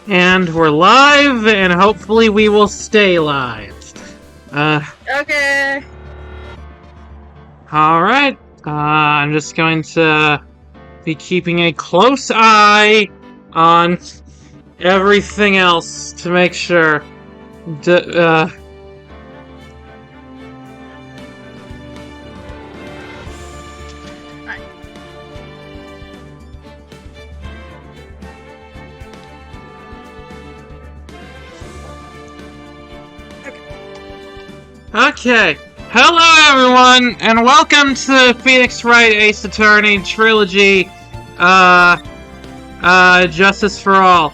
And we're live, and hopefully we will stay live. Okay. Alright. I'm just going to be keeping a close eye on everything else to make sure. Okay. Hello, everyone, and welcome to Phoenix Wright Ace Attorney Trilogy, Justice for All.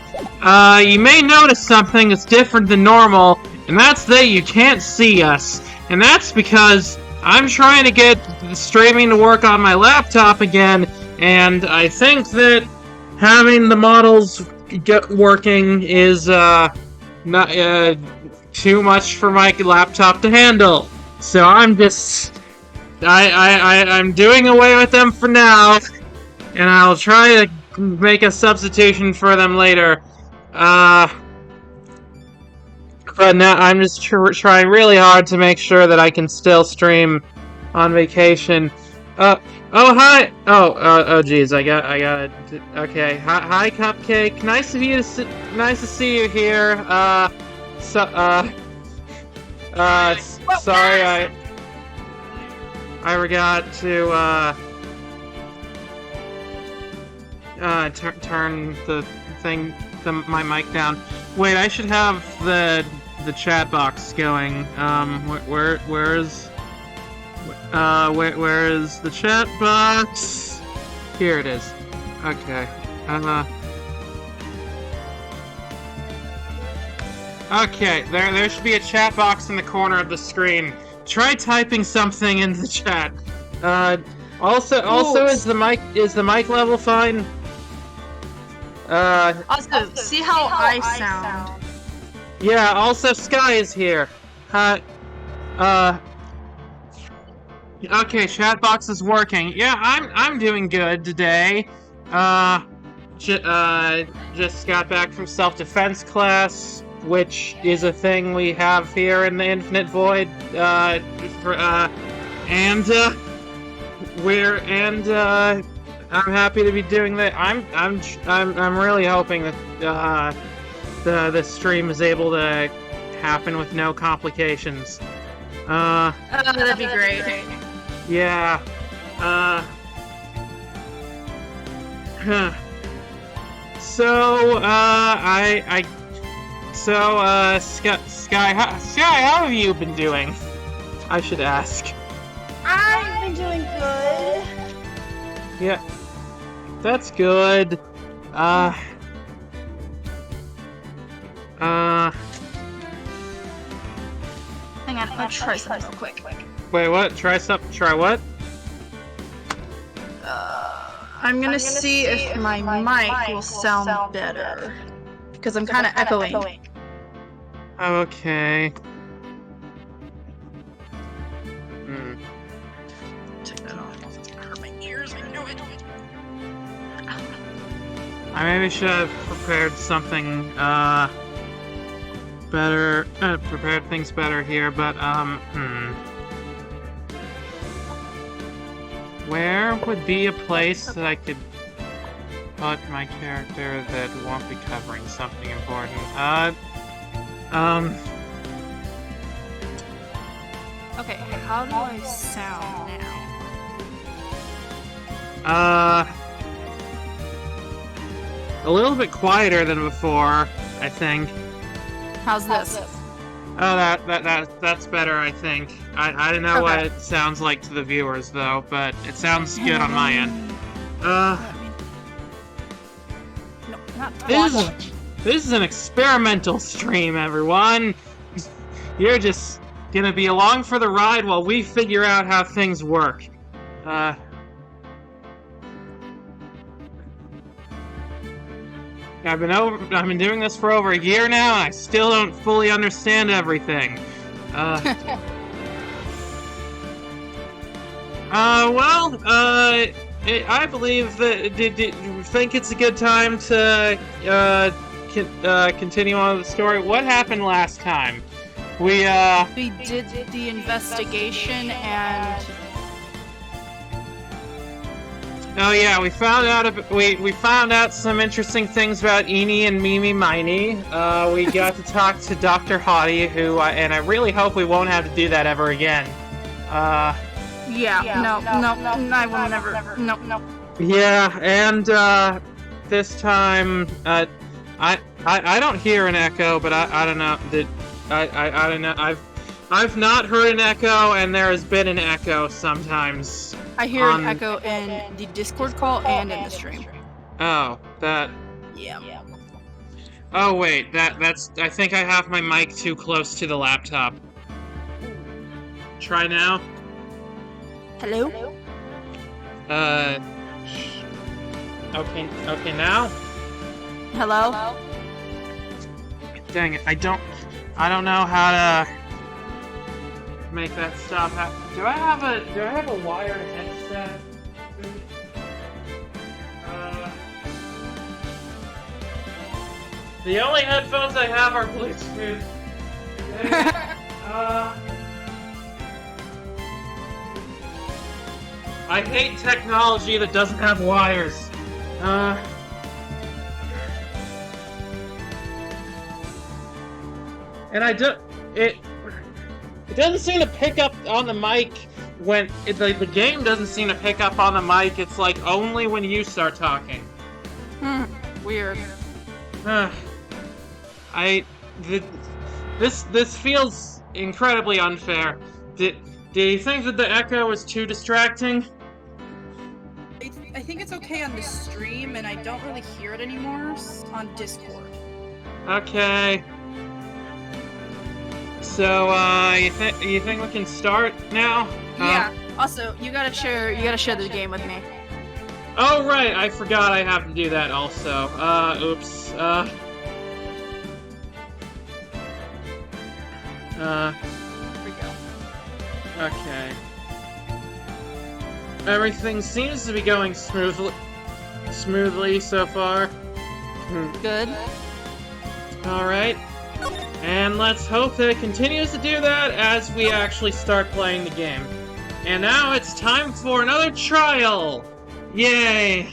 You may notice something that's different than normal, and that's that you can't see us. And that's because I'm trying to get the streaming to work on my laptop again, and I think that having the models working is, not, too much for my laptop to handle. So I'm just... I'm doing away with them for now, and I'll try to make a substitution for them later. But now I'm just trying really hard to make sure that I can still stream on vacation. Oh, hi! Oh, geez, I got it. Okay, hi, Cupcake. Nice to see you here. Sorry, I forgot to, turn my mic down. Wait, I should have the chat box going. Where is the chat box? Here it is. Okay. Okay, there should be a chat box in the corner of the screen. Try typing something in the chat. Also, is the mic level fine? Also, see how I sound. Yeah, also Sky is here. Okay, chat box is working. Yeah, I'm doing good today. Just got back from self-defense class, which is a thing we have here in the Infinite Void, I'm happy to be doing that. I'm really hoping that the stream is able to happen with no complications. That'd be great. Yeah. Sky, how have you been doing? I should ask. I've been doing good. Yeah, that's good. Hang on, I'll try something real quick. Wait, what? Try what? I'm gonna see if my mic will sound better. Because I'm kind of echoing. Okay. Take that off. It's gonna hurt my ears when I do it. I maybe should have prepared something, better, prepared things better here, but, where would be a place that I could put my character that won't be covering something important? Okay, how do I sound now? A little bit quieter than before, I think. How's this? Oh, that's better, I think. I don't know what it sounds like to the viewers, though, but it sounds good on my end. No, not This is an experimental stream, everyone! You're just gonna be along for the ride while we figure out how things work. I've been doing this for over a year now, and I still don't fully understand everything. I believe that. Do you think it's a good time to continue on with the story. What happened last time? We did the investigation and... Oh yeah, we found out some interesting things about Eenie and Mimi Miney. We got to talk to Dr. Hottie, and I really hope we won't have to do that ever again. Yeah, no, I will never, no. Yeah, and this time, I don't hear an echo, but I don't know. I don't know. I've not heard an echo, and there has been an echo sometimes. I hear an echo in the Discord call and in the stream. Oh, that. Yeah. Oh wait, that's. I think I have my mic too close to the laptop. Try now. Hello? Okay, now? Hello? Dang it, I don't know how to make that stop. Do I have a wired headset? The only headphones I have are Bluetooth. I hate technology that doesn't have wires. And it doesn't seem to pick up on the mic when the game doesn't seem to pick up on the mic. It's like only when you start talking. Weird. This feels incredibly unfair. Do you think that the echo was too distracting? I think it's okay on the stream, and I don't really hear it anymore on Discord. Okay. So, you think we can start now? Yeah. Also, you gotta share the game with me. Oh right, I forgot I have to do that also. Oops. Here we go. Okay. Everything seems to be going smoothly so far. Good. Alright. And let's hope that it continues to do that as we actually start playing the game. And now it's time for another trial! Yay!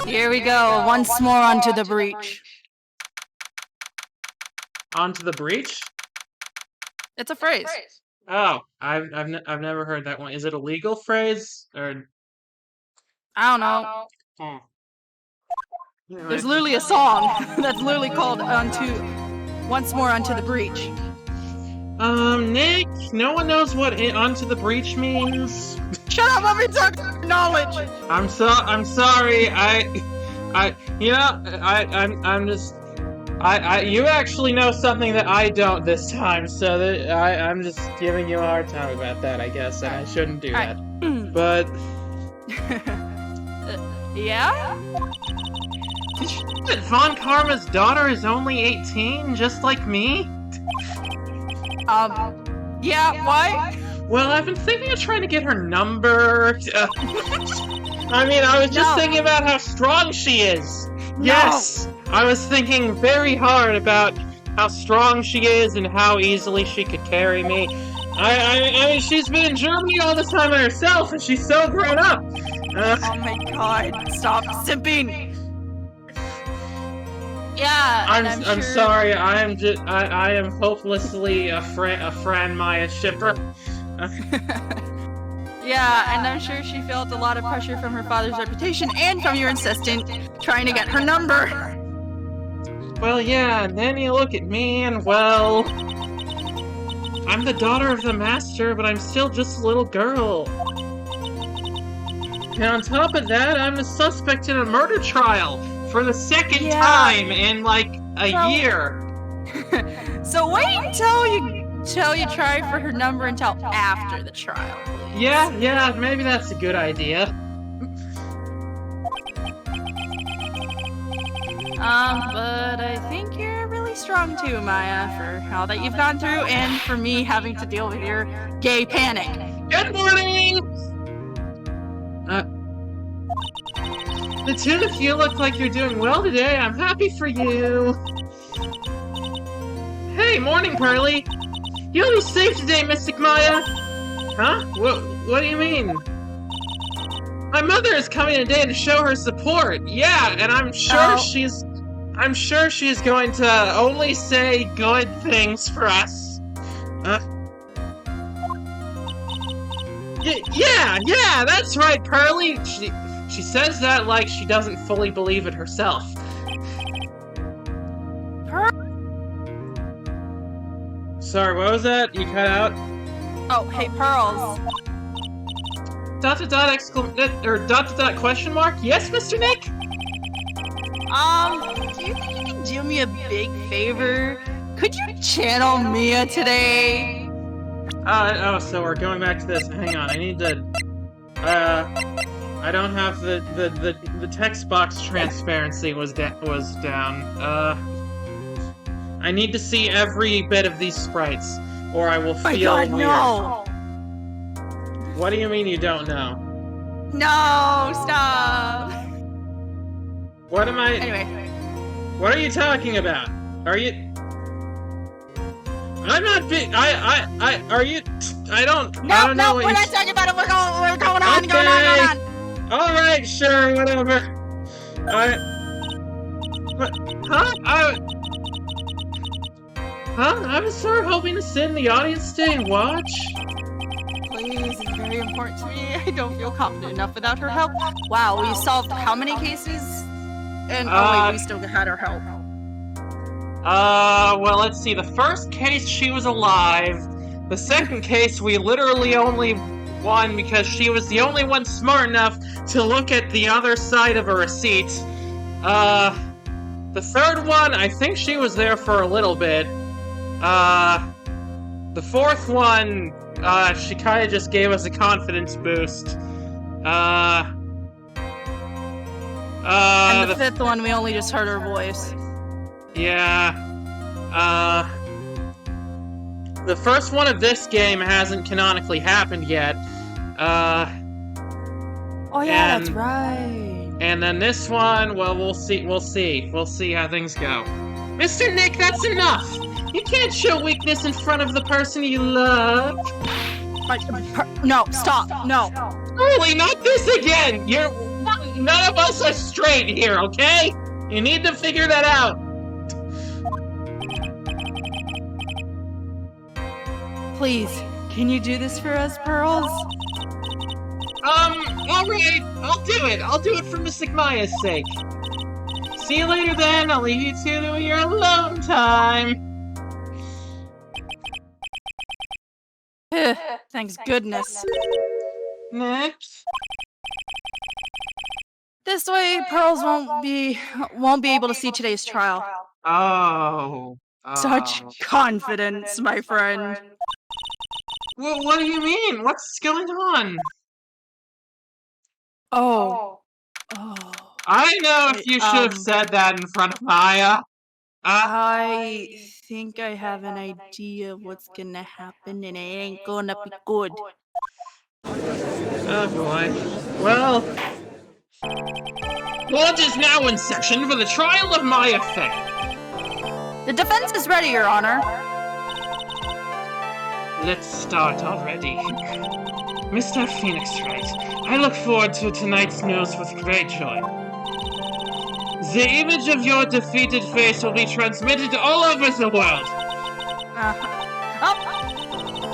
Here we go, once more onto the breach. Onto the breach? It's a phrase. Oh, I've never heard that one. Is it a legal phrase or? I don't know. Oh. Anyway. There's literally a song that's literally called Once More Onto the Breach. Nick, no one knows what onto the breach means. Shut up, let me talk knowledge! I'm sorry, you actually know something that I don't this time, so that I'm just giving you a hard time about that, I guess, and I shouldn't do that. But... yeah? Did you know that Von Karma's daughter is only 18, just like me? Yeah, why? Well, I've been thinking of trying to get her number. I mean, I was just thinking about how strong she is. No. Yes! I was thinking very hard about how strong she is and how easily she could carry me. I mean, she's been in Germany all this time by herself, and she's so grown up. Oh my god, stop simping! Yeah, I'm sure... sorry, I am hopelessly a Fran Maya shipper. Yeah, and I'm sure she felt a lot of pressure from her father's reputation and from your insistent trying to get her number. Well, yeah, and then you look at me and, well... I'm the daughter of the master, but I'm still just a little girl. And on top of that, I'm a suspect in a murder trial for the second time in, like, a year. So wait until you try for her number until after the trial. Yeah, maybe that's a good idea. But I think you're really strong too, Maya, for all that you've gone through and for me having to deal with your gay panic. Good morning! The two of you look like you're doing well today. I'm happy for you. Hey, morning, Pearly. You'll be safe today, Mystic Maya. Huh? What do you mean? My mother is coming today to show her support. Yeah, and I'm sure she's going to only say good things for us. Yeah, that's right, Pearly. She says that like she doesn't fully believe it herself. Sorry, what was that? You cut out? Oh, hey, Pearls. ... question mark? Yes, Mr. Nick? Do you think you can do me a big favor? Could you channel Mia today? So we're going back to this. Hang on, I need to... I don't have the text box transparency was down. I need to see every bit of these sprites, or I will feel weird. No! What do you mean you don't know? No, stop! What am I... Anyway. What are you talking about? Are you... I'm not big... Are you... I don't know No, what we're not talking about it! We're going on, okay. going on! Alright, sure, whatever. I was sort of hoping to sit in the audience today and watch. Please, it's very important to me. I don't feel confident enough without her help. Wow, we solved how many cases? And wait, we still had her help. Well, let's see. The first case, she was alive. The second case, we literally only won because she was the only one smart enough to look at the other side of a receipt. The third one, I think she was there for a little bit. The fourth one, she kinda just gave us a confidence boost. And the fifth one, we only just heard her voice. Yeah. The first one of this game hasn't canonically happened yet. Oh yeah, that's right. And then this one, well, we'll see how things go. Mr. Nick, that's enough! You can't show weakness in front of the person you love! No, stop, no. Really, not this again! None of us are straight here, okay? You need to figure that out! Please, can you do this for us, Pearls? Alright, I'll do it. I'll do it for Mystic Maya's sake. See you later then, I'll leave you two to your alone time. Thanks goodness. Next. This way, Pearls won't be able to see today's trial. Oh. Such confidence, my friend. Well, what do you mean? What's going on? Oh. I know if you should have said that in front of Maya. I think I have an idea of what's gonna happen, and it ain't gonna be good. Oh boy. Well, court is now in session for the trial of Maya Fey. The defense is ready, Your Honor. Let's start already. Mr. Phoenix Wright, I look forward to tonight's news with great joy. The image of your defeated face will be transmitted all over the world.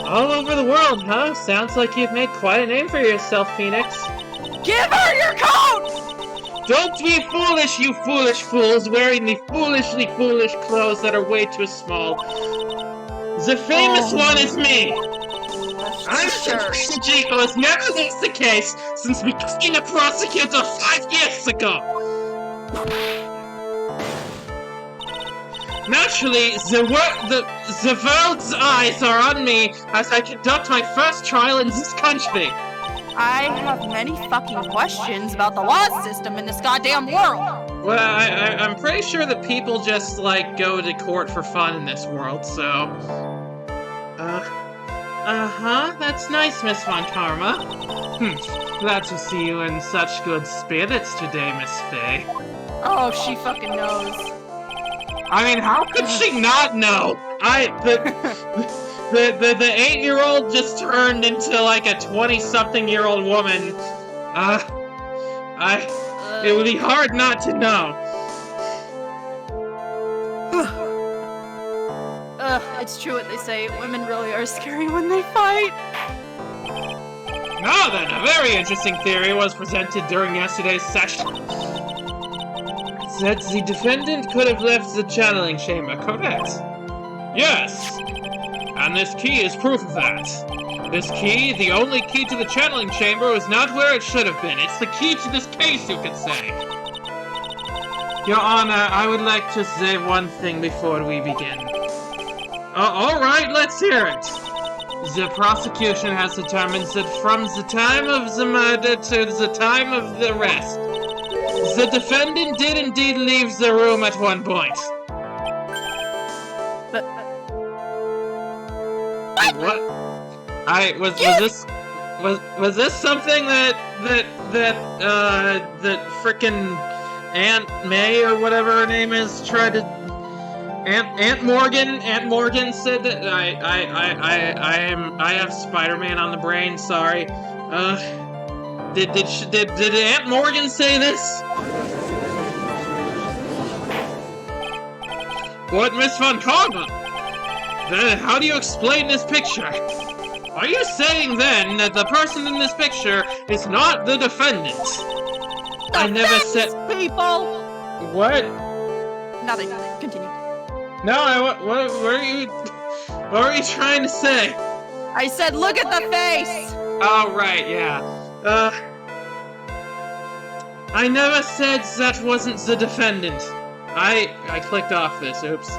All over the world, huh? Sounds like you've made quite a name for yourself, Phoenix. Give her your coat! Don't be foolish, you foolish fools, wearing the foolishly foolish clothes that are way too small. The famous one is me! I'm sure Chico has never lost the case since becoming a prosecutor 5 years ago! Naturally, the world's eyes are on me as I conduct my first trial in this country. I have many fucking questions about the law system in this goddamn world. Well, I'm pretty sure that people just, like, go to court for fun in this world, so... Uh-huh, that's nice, Miss Von Karma. Glad to see you in such good spirits today, Miss Faye. Oh, she fucking knows. I mean, how could she not know? The 8-year-old just turned into like a 20-something-year-old woman. It would be hard not to know. It's true what they say. Women really are scary when they fight. Now then, a very interesting theory was presented during yesterday's session. That the defendant could have left the channeling chamber, correct? Yes. And this key is proof of that. This key, the only key to the channeling chamber, is not where it should have been. It's the key to this case, you could say. Your Honor, I would like to say one thing before we begin. Alright, let's hear it. The prosecution has determined that from the time of the murder to the time of the arrest, the defendant did indeed leave the room at one point. What? Was this something that frickin' Aunt May or whatever her name is tried to Aunt Morgan said that I have Spider-Man on the brain, sorry. Did Aunt Morgan say this? What, Miss Von Karma? Then how do you explain this picture? Are you saying then that the person in this picture is not the defendant? I never said people. What? Nothing. Continue. No, what were you trying to say? I said look at the face! Oh, right, yeah. I never said that wasn't the defendant. I clicked off this, oops.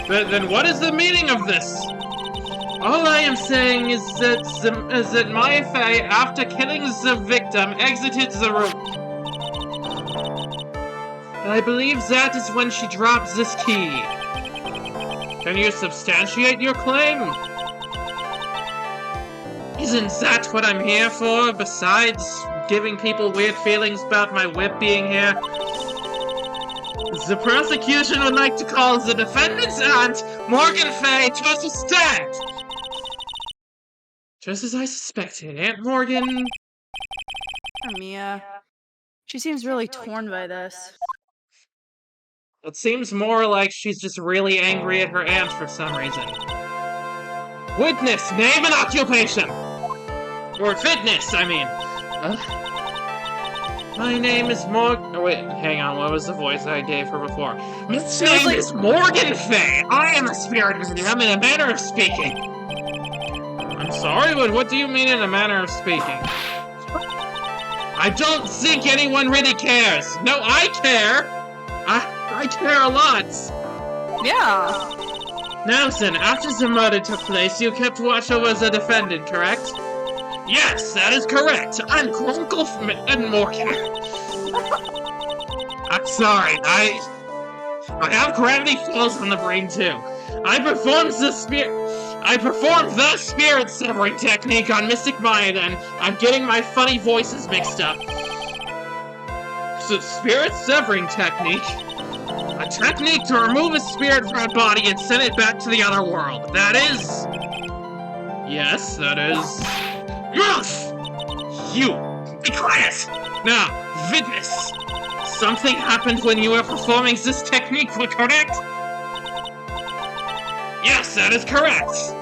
Then what is the meaning of this? All I am saying is that Maya Fey, after killing the victim, exited the room. I believe that is when she dropped this key. Can you substantiate your claim? Isn't that what I'm here for, besides giving people weird feelings about my whip being here? The prosecution would like to call the defendant's aunt, Morgan Fay, to the stand! Just as I suspected, Aunt Morgan... Mia. She seems really torn by this. It seems more like she's just really angry at her aunt for some reason. Witness, name and occupation! Or fitness, I mean. My name is Oh wait, hang on, what was the voice I gave her before? My name is Morgan Fay! I am a spirit medium in a manner of speaking! I'm sorry, but what do you mean in a manner of speaking? I don't think anyone really cares! No, I care! I care a lot! Yeah. Now then, after the murder took place, you kept watch over the defendant, correct? Yes, that is correct! I'm Grunkle and Morgan. I'm sorry, I have Gravity Falls on the brain too. I performed the spirit severing technique on Mystic Maya then. I'm getting my funny voices mixed up. So, spirit severing technique? A technique to remove a spirit from a body and send it back to the other world. That is... Yes, that is... Yes! You! Be quiet! Now, witness! Something happened when you were performing this technique, correct? Yes, that is correct!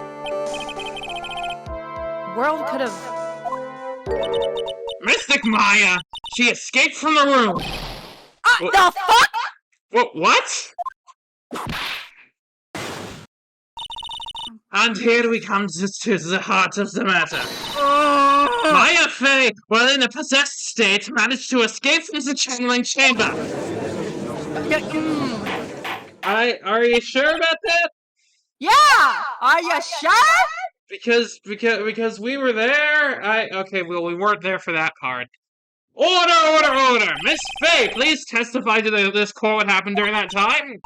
World could have... Mystic Maya! She escaped from the room! The fuck?! What? And here we come to the heart of the matter. Maya Fey, while in a possessed state, managed to escape from the channeling chamber. Are you sure about that? Yeah! Are you sure? Because we were there. Okay, well, we weren't there for that part. Order! Miss Fey, please testify to this court what happened during that time.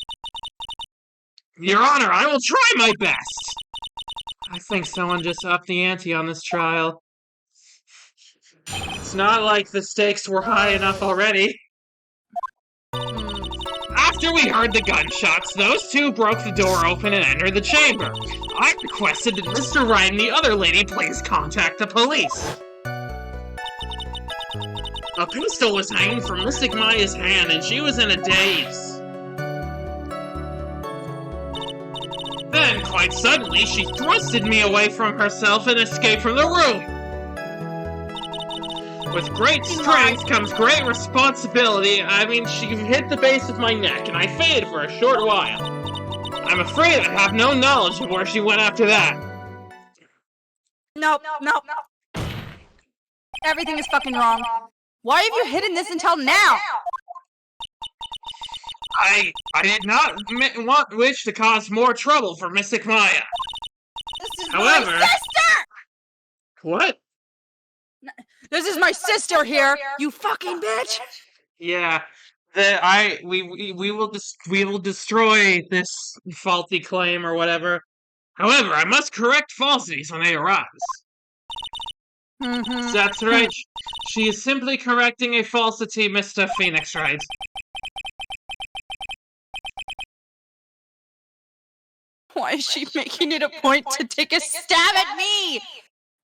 Your Honor, I will try my best. I think someone just upped the ante on this trial. It's not like the stakes were high enough already. After we heard the gunshots, those two broke the door open and entered the chamber. I requested that Mr. Wright and the other lady please contact the police. A pistol was hanging from Mystic Maya's hand and she was in a daze. Then, quite suddenly, she thrusted me away from herself and escaped from the room. With great strength comes great responsibility. I mean, she hit the base of my neck, and I faded for a short while. I'm afraid I have no knowledge of where she went after that. Nope. Everything is fucking wrong. Why have you hidden this until now? I did not wish to cause more trouble for Mystic Maya. This is However, my sister! What? This is my sister here, you fucking bitch! Yeah, we will destroy this faulty claim or whatever. However, I must correct falsities when they arise. That's right. She is simply correcting a falsity, Mr. Phoenix Wright. Why is she making it a point to take a stab at me?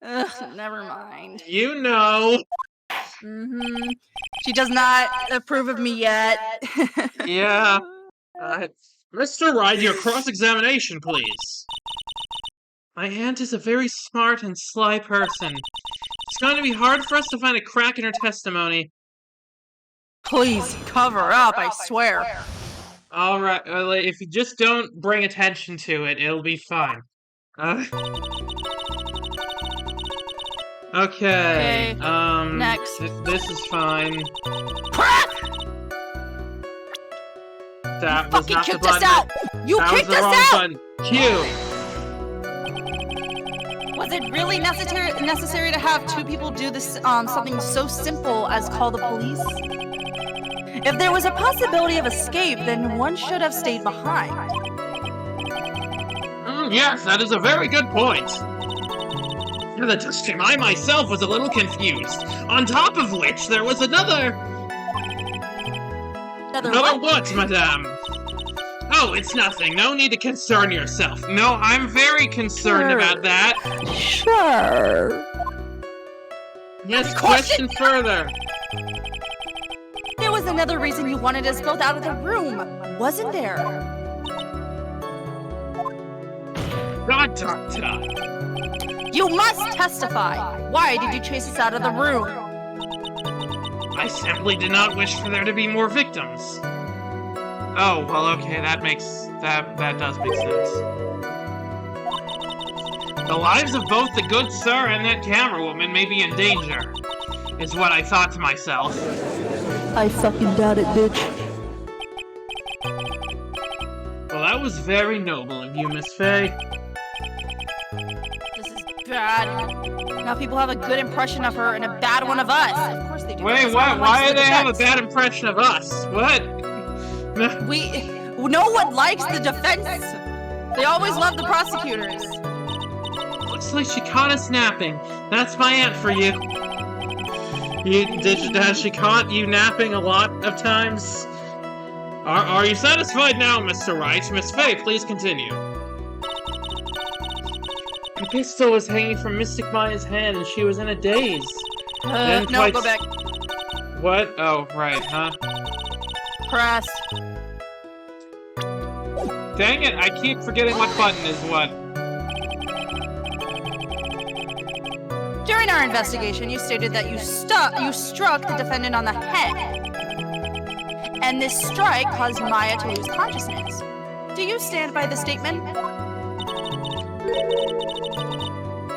Ugh, never mind. You know. She does not approve of me yet. Yeah. Mr. Wright, your cross-examination, please. My aunt is a very smart and sly person. It's going to be hard for us to find a crack in her testimony. Please, cover up, I swear. Alright, if you just don't bring attention to it, it'll be fine. Okay, next. This is fine. Crap! That was not the button. You kicked us out! You kicked us out! Button. Q! Was it really necessary to have two people do this, something so simple as call the police? If there was a possibility of escape, then one should have stayed behind. Yes, that is a very good point. I myself was a little confused. On top of which, there was another what, madame? Oh, it's nothing. No need to concern yourself. No, I'm very concerned about that. Sure. Yes, question further. There was another reason you wanted us both out of the room, wasn't there? Dot. You must testify! Why did you chase us out of the room? I simply did not wish for there to be more victims. Oh, well, okay, that does make sense. The lives of both the good sir and that camera woman may be in danger, is what I thought to myself. I fucking doubt it, bitch. Well, that was very noble of you, Miss Faye. Bad. Now people have a good impression of her and a bad one of us. Of course they do. Wait, what? Why do they have a bad impression of us? What? No one likes the defense. They always love the prosecutors. Looks like she caught us napping. That's my aunt for you. Has she caught you napping a lot of times? Are you satisfied now, Mr. Wright? Miss Faye, please continue. The pistol was hanging from Mystic Maya's hand, and she was in a daze. No, go back. What? Oh, right, huh? Press. Dang it, I keep forgetting what button is what. During our investigation, you stated that you struck the defendant on the head. And this strike caused Maya to lose consciousness. Do you stand by the statement?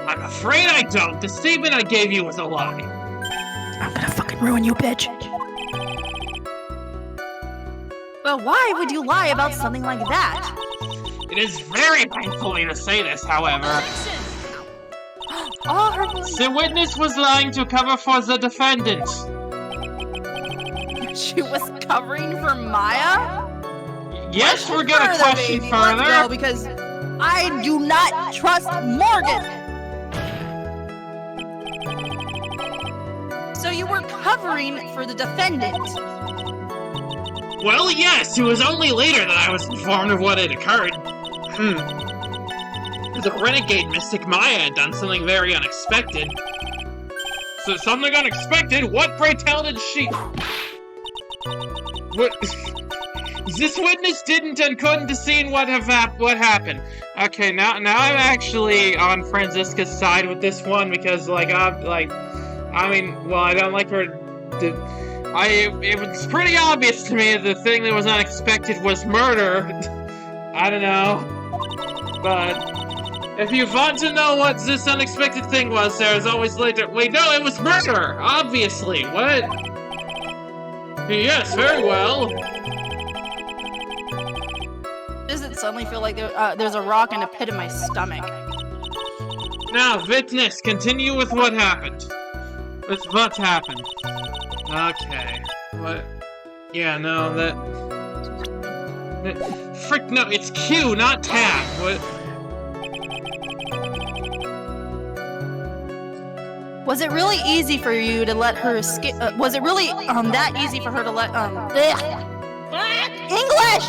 I'm afraid I don't. The statement I gave you was a lie. I'm gonna fucking ruin you, bitch. But why would you lie about something like that? It is very painful to say this, however. The witness was lying to cover for the defendant. She was covering for Maya? Yes, we're gonna question further. Let's go, because I do not trust Morgan! So you were covering for the defendant? Well, yes, it was only later that I was informed of what had occurred. The renegade Mystic Maya had done something very unexpected. So something unexpected? What, pray tell, did she... What... This witness didn't and couldn't have seen what happened. Okay, now I'm actually on Franziska's side with this one because, I don't like her. It was pretty obvious to me the thing that was unexpected was murder. I don't know, but if you want to know what this unexpected thing was, there's always later. Wait, no, it was murder. Obviously, what? Yes, very well. Does it suddenly feel like there's a rock in the pit of my stomach? Now, witness, continue with what happened. With what happened. Okay. What? Yeah, no, frick, no, it's Q, not tab. What? Was it really easy for you to let her escape? Was it really that easy for her to let English?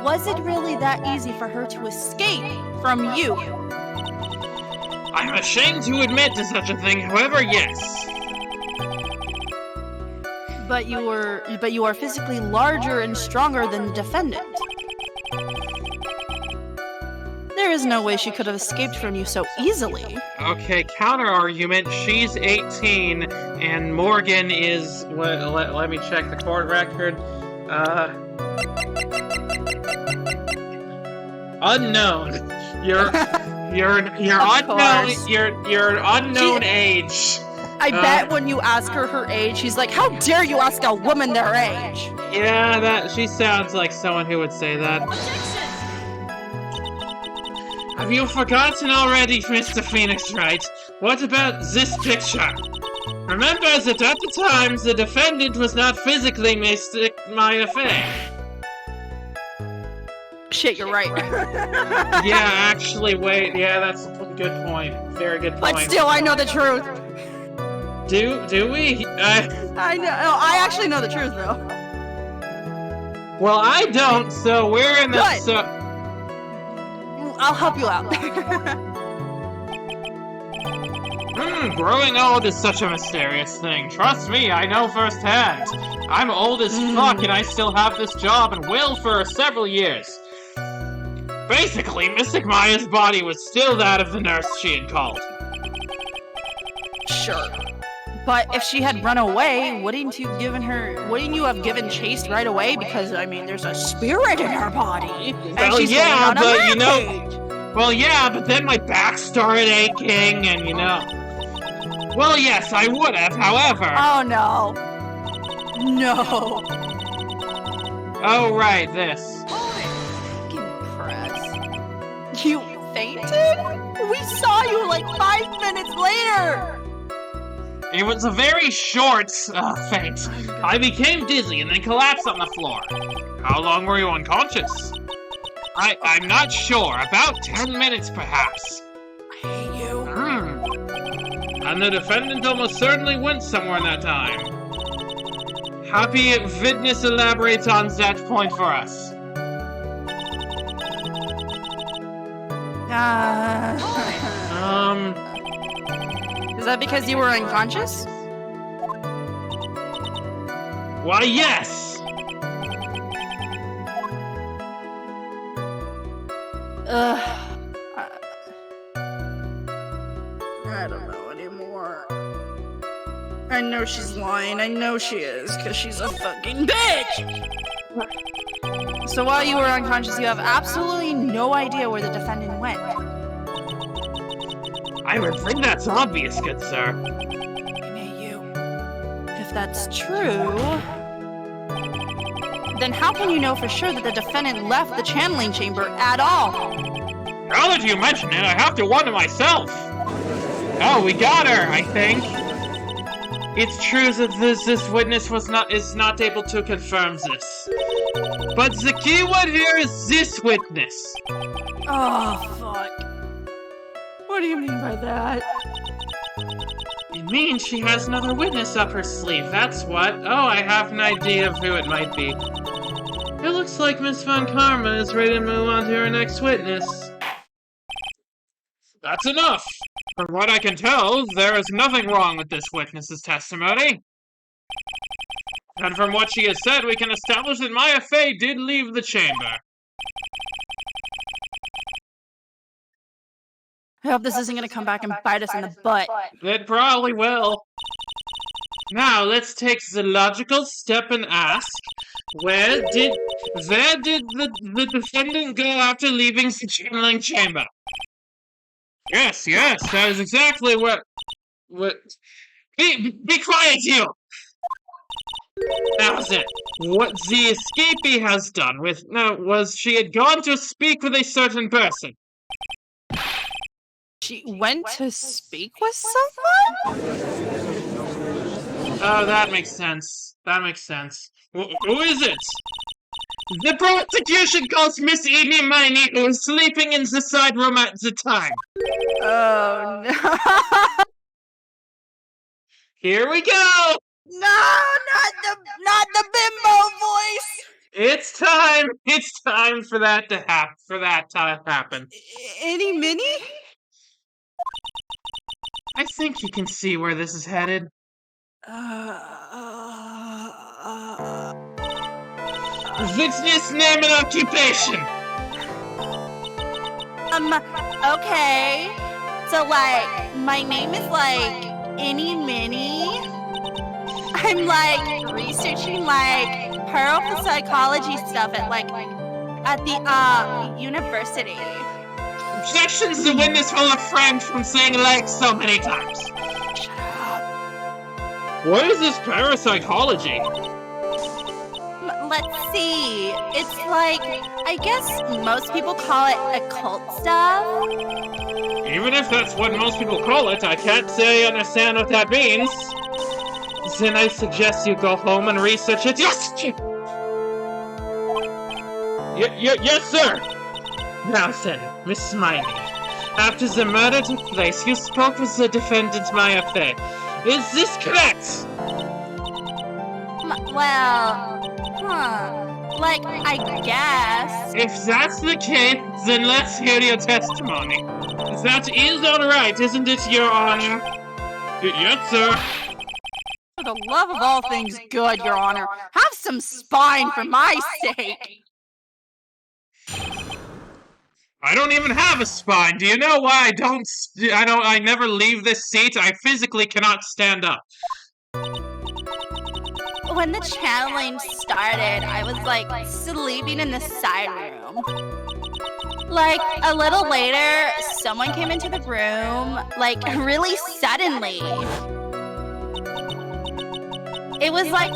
Was it really that easy for her to escape from you? I'm ashamed to admit to such a thing, however, yes. But you are physically larger and stronger than the defendant. There is no way she could have escaped from you so easily. Okay, counter-argument, she's 18, and Morgan is... Let me check the court record. Unknown. Your unknown age. I bet when you ask her age, she's like, "How dare you ask a woman their age?" Yeah, she sounds like someone who would say that. Have you forgotten already, Mr. Phoenix Wright? What about this picture? Remember that at the time, the defendant was not physically Mystic Maya Faye. Shit, you're right. Yeah, actually, wait. Yeah, that's a good point. Very good point. But still, I know the truth. Do we? I know. I actually know the truth, though. Well, I don't, so we're in the... Good. I'll help you out. Growing old is such a mysterious thing. Trust me, I know firsthand. I'm old as fuck and I still have this job and will for several years. Basically, Mystic Maya's body was still that of the nurse she had called. Sure. But if she had run away, wouldn't you have given chase right away? Because, I mean, there's a spirit in her body. Well, yeah, but you know... Well, yeah, but then my back started aching and, you know... Well, yes, I would have, however... Oh, no. No. Oh, right, this. You fainted? We saw you like 5 minutes later! It was a very short faint. I became dizzy and then collapsed on the floor. How long were you unconscious? I'm not sure. About 10 minutes, perhaps. I hate you. And the defendant almost certainly went somewhere in that time. Happy Vidness elaborates on that point for us. Is that because you were unconscious? Why, yes! I don't know anymore. I know she's lying. I know she is, because she's a fucking bitch! So while you were unconscious, you have absolutely no idea where the defendant went. I would think that's obvious, good sir. I hate you. If that's true... then how can you know for sure that the defendant left the channeling chamber at all? Now that you mention it, I have to wonder myself. Oh, we got her, I think. It's true that this witness is not able to confirm this. But the keyword here is this witness. Oh, fuck. What do you mean by that? It means she has another witness up her sleeve, that's what. Oh, I have an idea of who it might be. It looks like Miss Von Karma is ready to move on to her next witness. That's enough! From what I can tell, there is nothing wrong with this witness's testimony. And from what she has said, we can establish that Maya Fey did leave the chamber. I hope this isn't gonna come back and bite us in the butt. It probably will. Now, let's take the logical step and ask, where did the defendant go after leaving the channeling chamber? Yes, that is exactly what... Be quiet, you! That was it. What the escapee has done was she had gone to speak with a certain person. She went to speak with someone? Oh, that makes sense. Who is it? The prosecution calls Miss Edie Miney, who was sleeping in the side room at the time. Oh, no. Here we go! No, not the bimbo voice! It's time for that to happen. Any mini? I think you can see where this is headed. Witness name and occupation. Okay. So, like, my name is, like, Any Mini. I'm, like, researching, like, parapsychology stuff at the university. Objections, the witness will refrain from saying like so many times. Shut up. What is this parapsychology? Let's see. It's like, I guess most people call it occult stuff. Even if that's what most people call it, I can't say I understand what that means. Then I suggest you go home and research it. Yes! Yes, sir! Now then, Miss Miney, after the murder took place, you spoke with the defendant Maya Fey. Is this correct? Like, I guess. If that's the case, then let's hear your testimony. That is alright, isn't it, Your Honor? Yes, sir. For the love of all things good, Your Honor, have some spine for my sake. I don't even have a spine. Do you know why I never leave this seat? I physically cannot stand up. When the channeling started, I was like sleeping in the side room. Like a little later, someone came into the room, like really suddenly. It was like,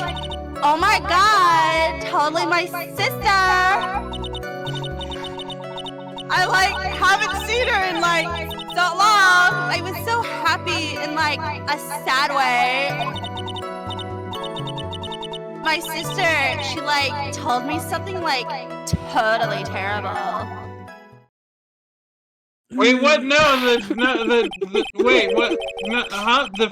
oh my god, totally my sister. I haven't seen her in so long. I was so happy in a sad way. My sister, she told me something totally terrible. Wait, what? No, wait, what? No, huh? The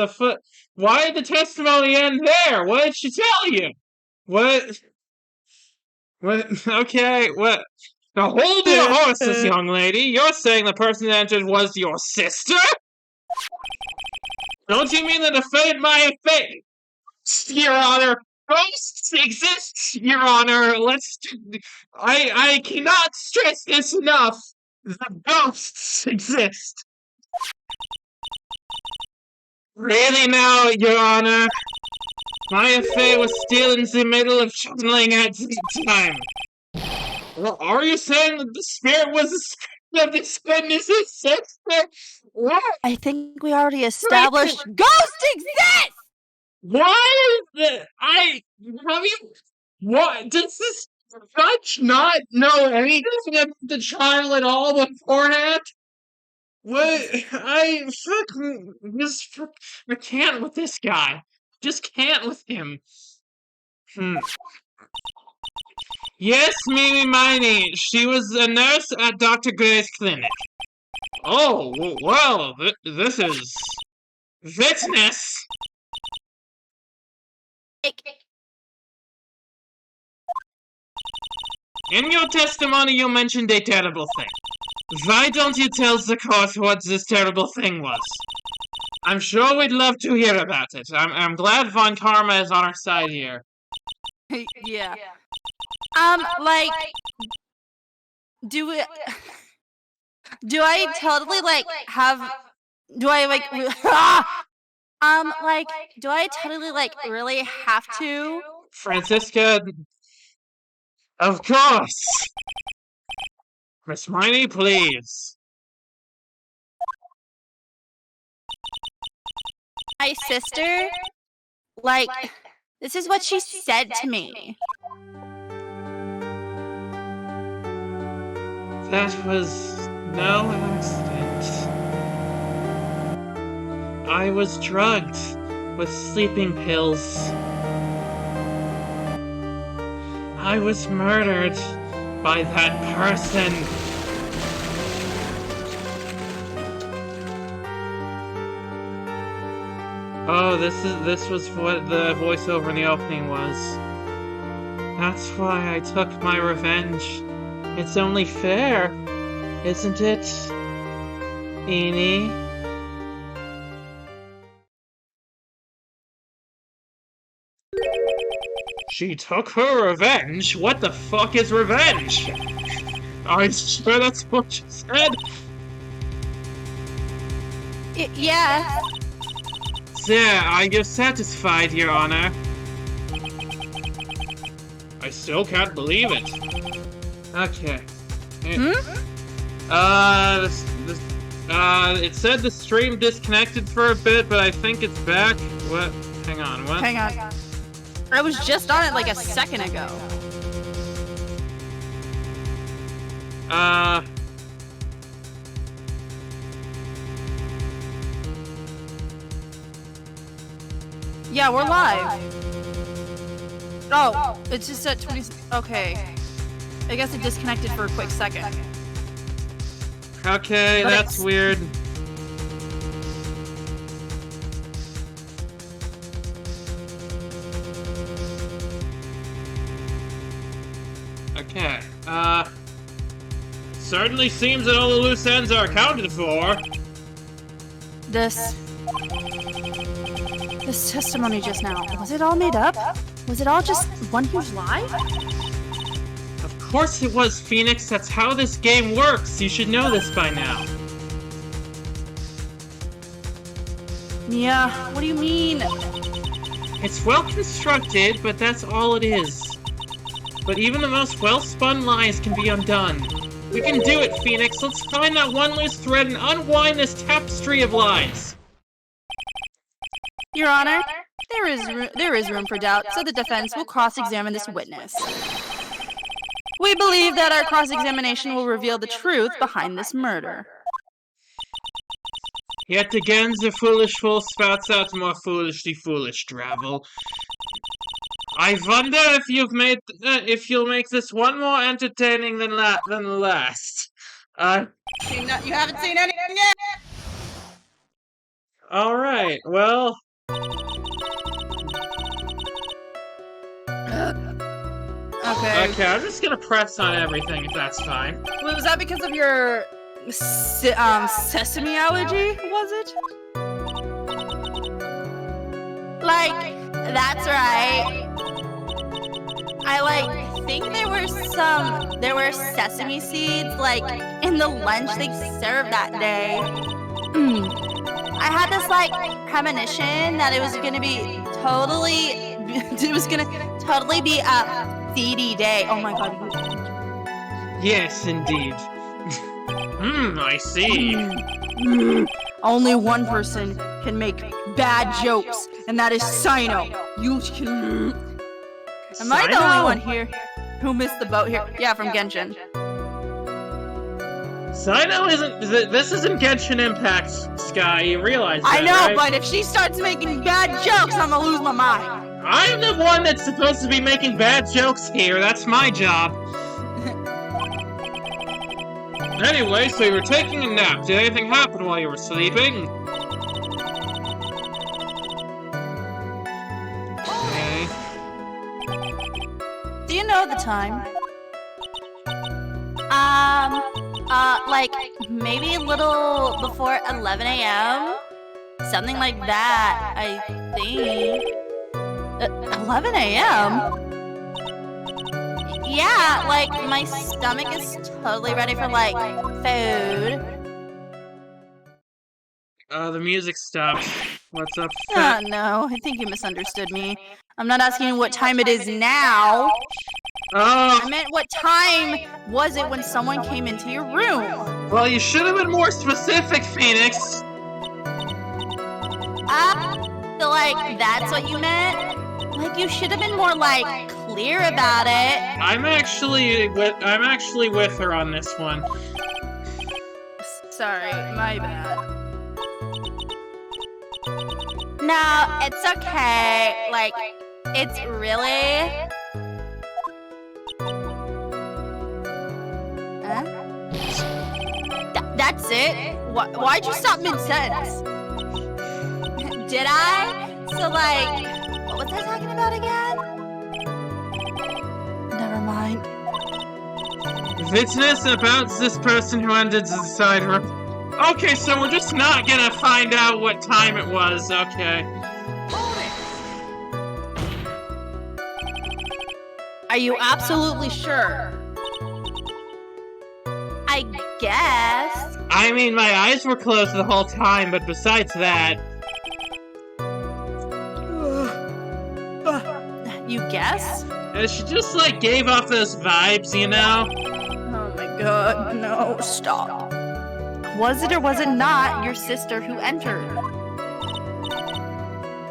foot. Why did the testimony end there? What did she tell you? What? Okay, what? Now hold your horses, young lady. You're saying the person that entered was your sister? Don't you mean the defendant Maya Fey? Your Honor, ghosts exist, Your Honor. I cannot stress this enough. The ghosts exist. Really now, Your Honor? Maya Fey was still in the middle of channeling at the time. Well, are you saying that the spirit was the spirit of this witness's sister? What? I think we already established ghosts exist! Why is it? What? Does this judge not know anything about the trial at all beforehand? What? I can't with this guy. Just can't with him. Yes, Mimi Miney. She was a nurse at Dr. Gray's clinic. Oh, well, this is fitness. In your testimony, you mentioned a terrible thing. Why don't you tell the court what this terrible thing was? I'm sure we'd love to hear about it. I'm glad Von Karma is on our side here. Yeah. Like, do I totally like have? Do I like? Like, do I totally like really have to? Francisca, of course. Miss Miney, please. My sister, like, this is what she said to me. That was no accident. I was drugged with sleeping pills. I was murdered by that person. Oh, this was what the voiceover in the opening was. That's why I took my revenge. It's only fair, isn't it, Eenie? She took her revenge? What the fuck is revenge? I swear that's what she said. Yeah. There, are you satisfied, Your Honor? I still can't believe it. Okay. It said the stream disconnected for a bit, but I think it's back. What? Hang on, what? Hang on. I was just on it like a second ago. Yeah, we're live. Oh, it's just at 20. Okay. I guess it disconnected for a quick second. Okay, But that's weird. Okay, certainly seems that all the loose ends are accounted for. This testimony just now, was it all made up? Was it all just one huge lie? Of course it was, Phoenix. That's how this game works. You should know this by now. Yeah, what do you mean? It's well constructed, but that's all it is. But even the most well-spun lies can be undone. We can do it, Phoenix. Let's find that one loose thread and unwind this tapestry of lies. Your Honor, there is room for doubt, so the defense will cross-examine this witness. We believe that our cross-examination will reveal the truth behind this murder. Yet again, the foolish fool spouts out more foolishly foolish drivel. I wonder if you'll make this one more entertaining than the last. You haven't seen anything yet? All right. Well. Okay, I'm just gonna press on everything if that's fine. Was that because of your sesame allergy? Was it? Like, that's right. I think there were sesame seeds in the lunch they served that day. I had this premonition that it was gonna totally be a seedy day. Oh my god. Yes, indeed. I see. Only one person can make bad jokes, and that is Sino. You can. Am I the only one here who missed the boat here? Yeah, from Genshin. Cyno isn't. This isn't Genshin Impact, Sky. You realize that, I know, right? but if she starts making bad jokes, I'm gonna lose my mind. I'm the one that's supposed to be making bad jokes here. That's my job. Anyway, so you were taking a nap. Did anything happen while you were sleeping? Okay. Do you know the time? Like, maybe a little before 11 a.m.? Something like that, I think. 11 a.m.? Yeah, like, my stomach is totally ready for, like, food. The music stopped. What's up? Oh, no, I think you misunderstood me. I'm not asking you what time it is now. Oh, I meant what time was it when someone came into your room? well, you should have been more specific, Phoenix. So like, that's what you meant? Like, you should have been more, like, clear about it. I'm actually with her on this one. Sorry, my bad. No, it's okay. Like, it's really... Huh? That's it? Why'd you stop mid-sentence? Did I? So, like, what was I talking about again? Never mind. Business about this person who entered the side room. Okay, so we're just not gonna find out what time it was, okay. Are you absolutely sure? I guess. I mean, my eyes were closed the whole time, but besides that... You guess? She just, like, gave off those vibes, you know? Oh my god, no, stop. Was it or was it not your sister who entered?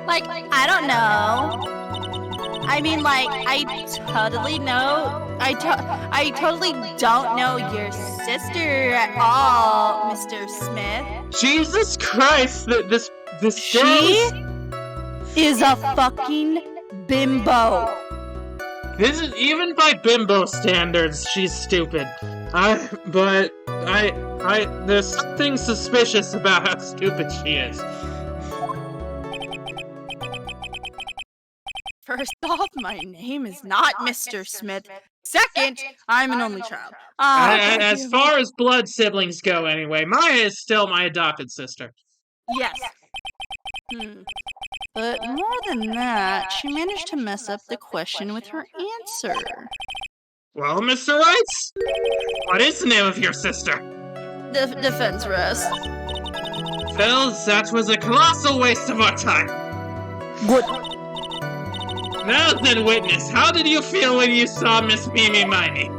Like, I don't know. I mean, like, I totally know. I totally don't know your sister at all, Mr. Smith. Jesus Christ, this She is a fucking bimbo. This is, even by bimbo standards, she's stupid. There's something suspicious about how stupid she is. First off, my name is not Mr. Smith. Second, I'm an only child. As far as blood siblings go, anyway, Maya is still my adopted sister. Yes. But more than that, she managed to mess up the question with her answer. Well, Mr. Wrights, what is the name of your sister? Defense rest. Phil, that was a colossal waste of our time. Good. Now then, witness, how did you feel when you saw Miss Mimi Miney?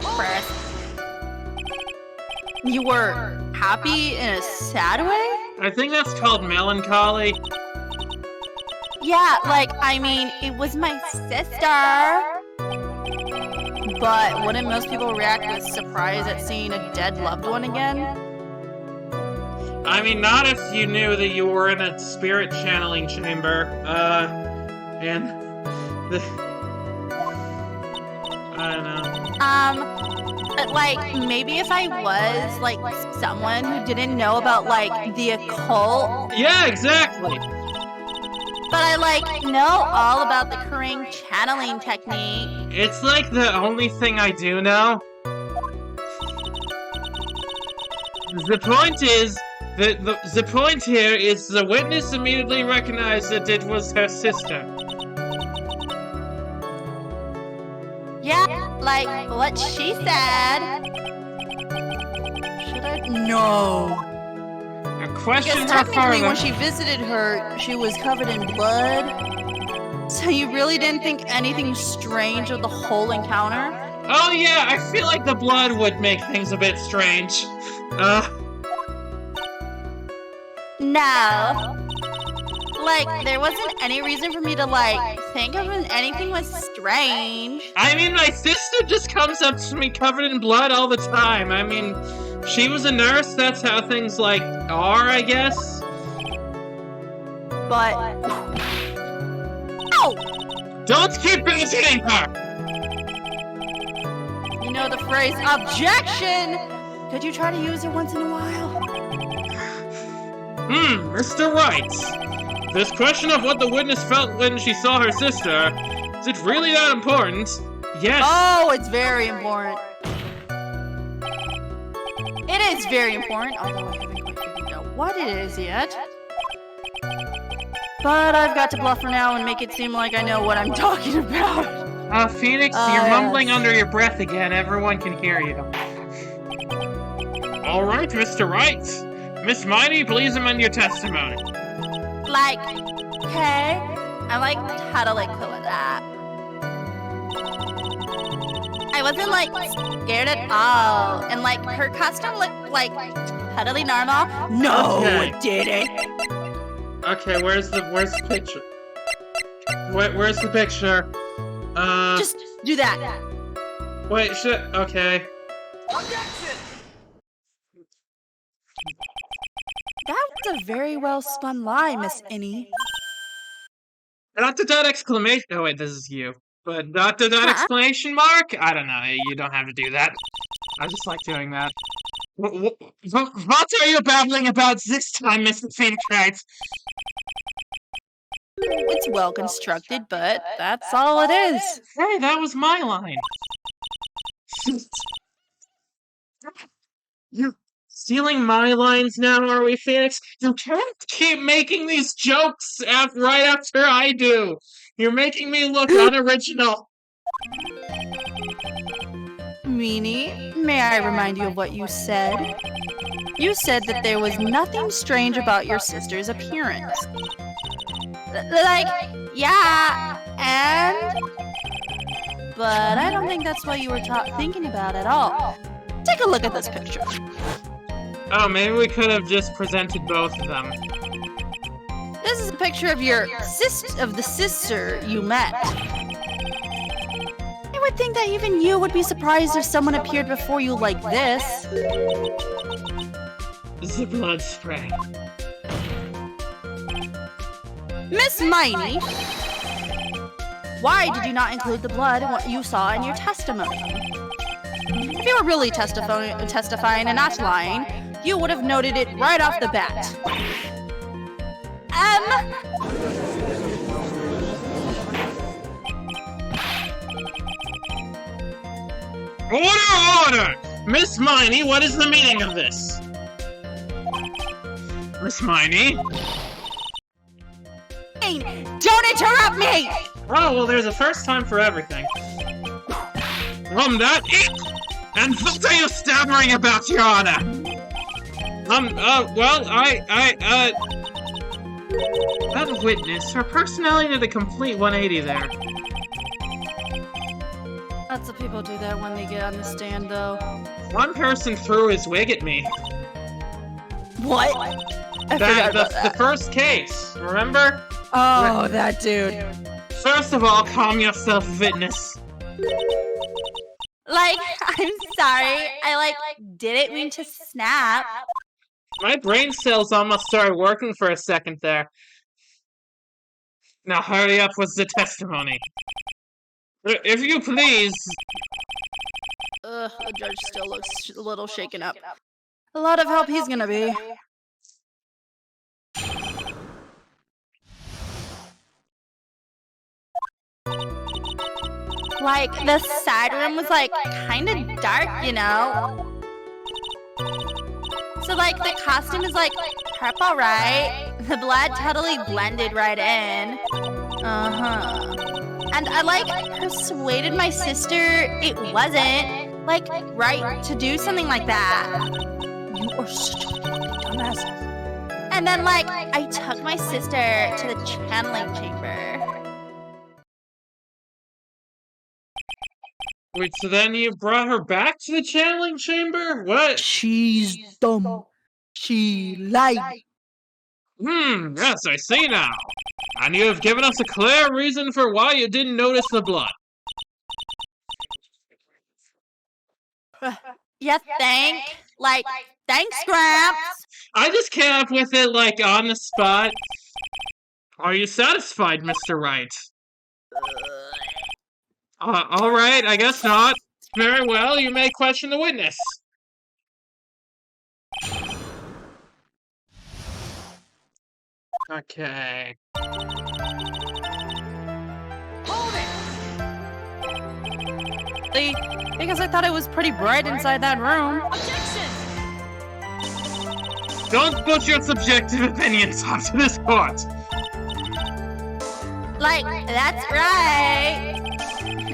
Breath. You were happy in a sad way? I think that's called melancholy. Yeah, like, I mean, it was my sister. But wouldn't most people react with surprise at seeing a dead loved one again? I mean, not if you knew that you were in a spirit channeling chamber, and I don't know. But, like, maybe if I was, like, someone who didn't know about, like, the occult. Yeah, exactly. But I, like, know all about the Kring channeling technique. It's like the only thing I do know. The point is, the point here is the witness immediately recognized that it was her sister. Yeah, like what she said. Should I? No. A question Because for technically, further. when she visited her, she was covered in blood. So you really didn't think anything strange of the whole encounter? Oh yeah, I feel like the blood would make things a bit strange. No. like, there wasn't any reason for me to, like, think of anything was strange. I mean, my sister just comes up to me covered in blood all the time. I mean, she was a nurse, that's how things, like, are, I guess. But... Ow! Don't keep visiting her! You know the phrase, objection! Could you try to use it once in a while? Mr. Wright. This question of what the witness felt when she saw her sister, is it really that important? Yes. Oh, it's very important. It is very important, although I haven't quite figured out what it is yet. But I've got to bluff for now and make it seem like I know what I'm talking about. Phoenix, you're mumbling under your breath again. Everyone can hear you. Alright, Mr. Wright. Miss Miney, please amend your testimony. Like, okay, I'm like totally cool with that. I wasn't like scared at all, and like her costume looked like totally normal. No, Okay. it didn't. Okay, where's the picture? Where's the picture? Just do that. Wait, shit. Okay. That was a very well spun lie, Miss Innie. Dot exclamation. Oh wait, this is you. But dot exclamation mark. I don't know. You don't have to do that. I just like doing that. What are you babbling about this time, Mr. Phoenix Wright? It's well constructed, but that's all it is. Hey, that was my line. You're stealing my lines now, are we, Phoenix? You can't keep making these jokes right after I do. You're making me look unoriginal. Meanie, may I remind you of what you said? You said that there was nothing strange about your sister's appearance. Like, yeah, and... But I don't think that's what you were thinking about at all. Take a look at this picture. Oh, maybe we could have just presented both of them. This is a picture of the sister you met. I would think that even you would be surprised if someone appeared before you like this. The blood spray. Miss Miney, why did you not include the blood in what you saw in your testimony? If you were really testifying and not lying, you would have noted it right off the bat. Order! Miss Miney, what is the meaning of this? Miss Miney? Don't interrupt me! Oh, well, there's a first time for everything. That it! And what are you stammering about, Your Honor? That witness, her personality did a complete 180 there. Lots of people do that when they get on the stand, though. One person threw his wig at me. What? I forgot about that. The first case, remember? Oh, that dude. First of all, calm yourself, witness. Like, I'm sorry. I, didn't mean to snap. My brain cells almost started working for a second there. Now hurry up with the testimony. If you please. The judge still looks a little shaken up. A lot of help he's gonna be. Like, the side room was, kind of dark, you know? So, the costume is, purple, right? The blood totally blended right in. And I, persuaded my sister it wasn't, right to do something like that. You are such a fucking dumbass. And then, I took my sister to the channeling chamber. Wait, so then you brought her back to the channeling chamber? What? She's dumb. She lied. Yes, I see now. And you have given us a clear reason for why you didn't notice the blood. Yeah, thanks, Gramps. I just came up with it, like, on the spot. Are you satisfied, Mr. Wright? Alright, I guess not. Very well, you may question the witness. Okay. Because I thought it was pretty bright inside that room. Don't put your subjective opinions onto this court. That's right.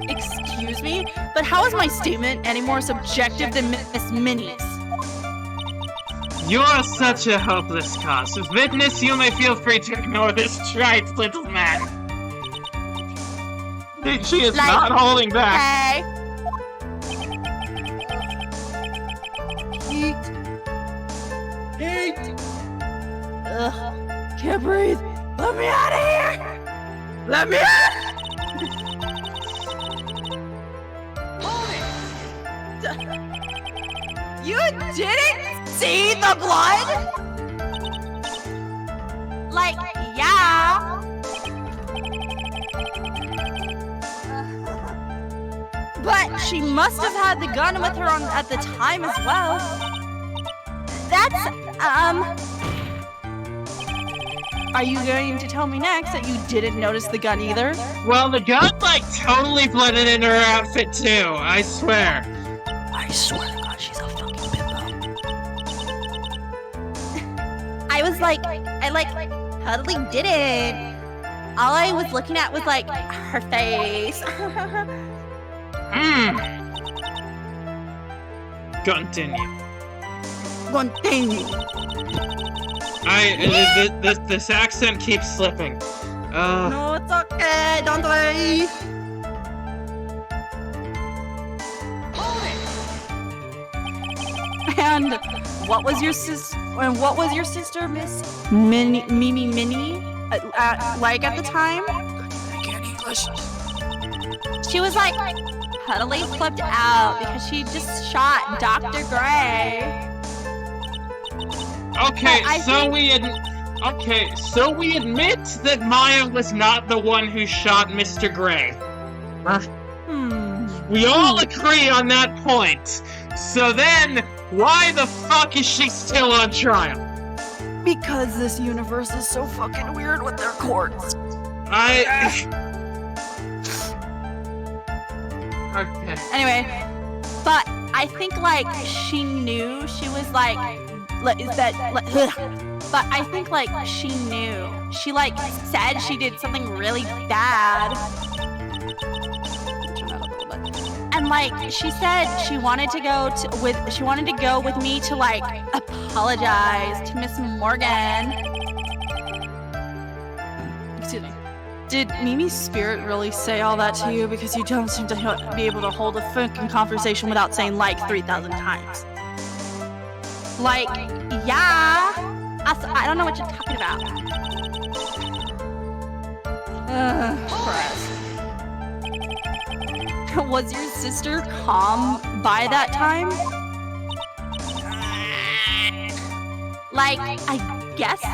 Excuse me, but how is my statement any more subjective than Miss Minnie's? You're such a hopeless cause. As witness, you may feel free to ignore this trite little man. She is not holding back. Heat. Ugh. Can't breathe. Let me out of here. Let me out. You didn't see the blood? Yeah. But she must have had the gun with her at the time as well. Are you going to tell me next that you didn't notice the gun either? Well, the gun, totally blended into her outfit, too. I swear. I swear to God, she's a fucking bimbo. I totally didn't. All I was looking at was, her face. Continue. This accent keeps slipping. No, it's okay. Don't worry. And what was your sister, Miss Minnie? At the time? I can't English. She was totally flipped out because she just shot Dr. Gray. Okay, so we admit that Maya was not the one who shot Mr. Gray. We all agree on that point. So then, why the fuck is she still on trial? Because this universe is so fucking weird with their courts. Okay. Anyway, but I think she knew she was but I think she knew. She said she did something really bad. And she said she wanted to go with me to apologize to Miss Morgan. Excuse me. Did Mimi's spirit really say all that to you? Because you don't seem to be able to hold a fucking conversation without saying 3,000 times. Yeah. I don't know what you're talking about. Christ. Was your sister calm by that time? I guess so.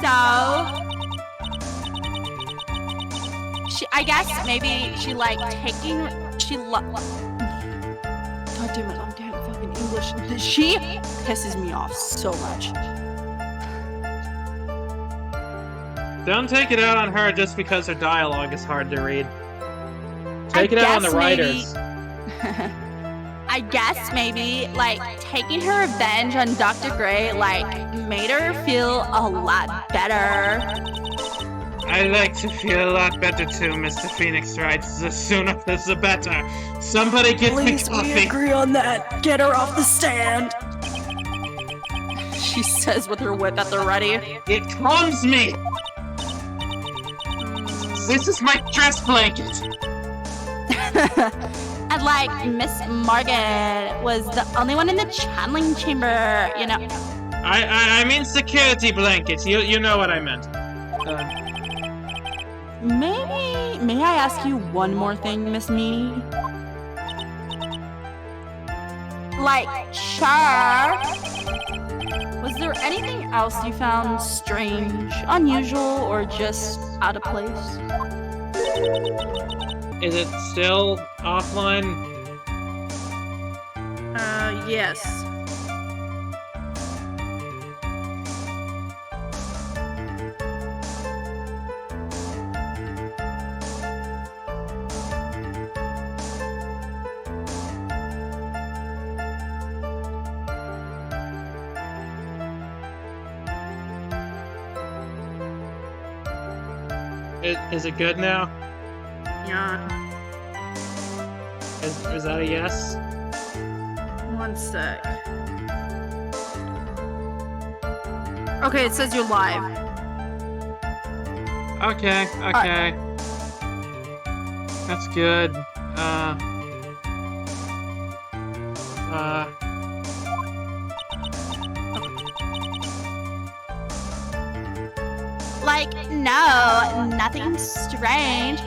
I guess maybe she God damn it, I'm getting fucking English. She pisses me off so much. Don't take it out on her just because her dialogue is hard to read. Take it out on the writers. I guess maybe, taking her revenge on Dr. Gray, made her feel a lot better. I like to feel a lot better too, Mr. Phoenix writes. The sooner the better. Somebody get me coffee. We agree on that. Get her off the stand. She says with her whip at the ready. It calms me. This is my dress blanket. And Miss Morgan was the only one in the channeling chamber, you know. I mean security blanket. You know what I meant. May I ask you one more thing, Miss Meanie? Like, sure. Was there anything else you found strange, unusual, or just out of place? Is it still offline? Yes. Is it good now? Yeah. Is that a yes? One sec. Okay, it says you're live. Okay. That's good. Like, no, nothing strange.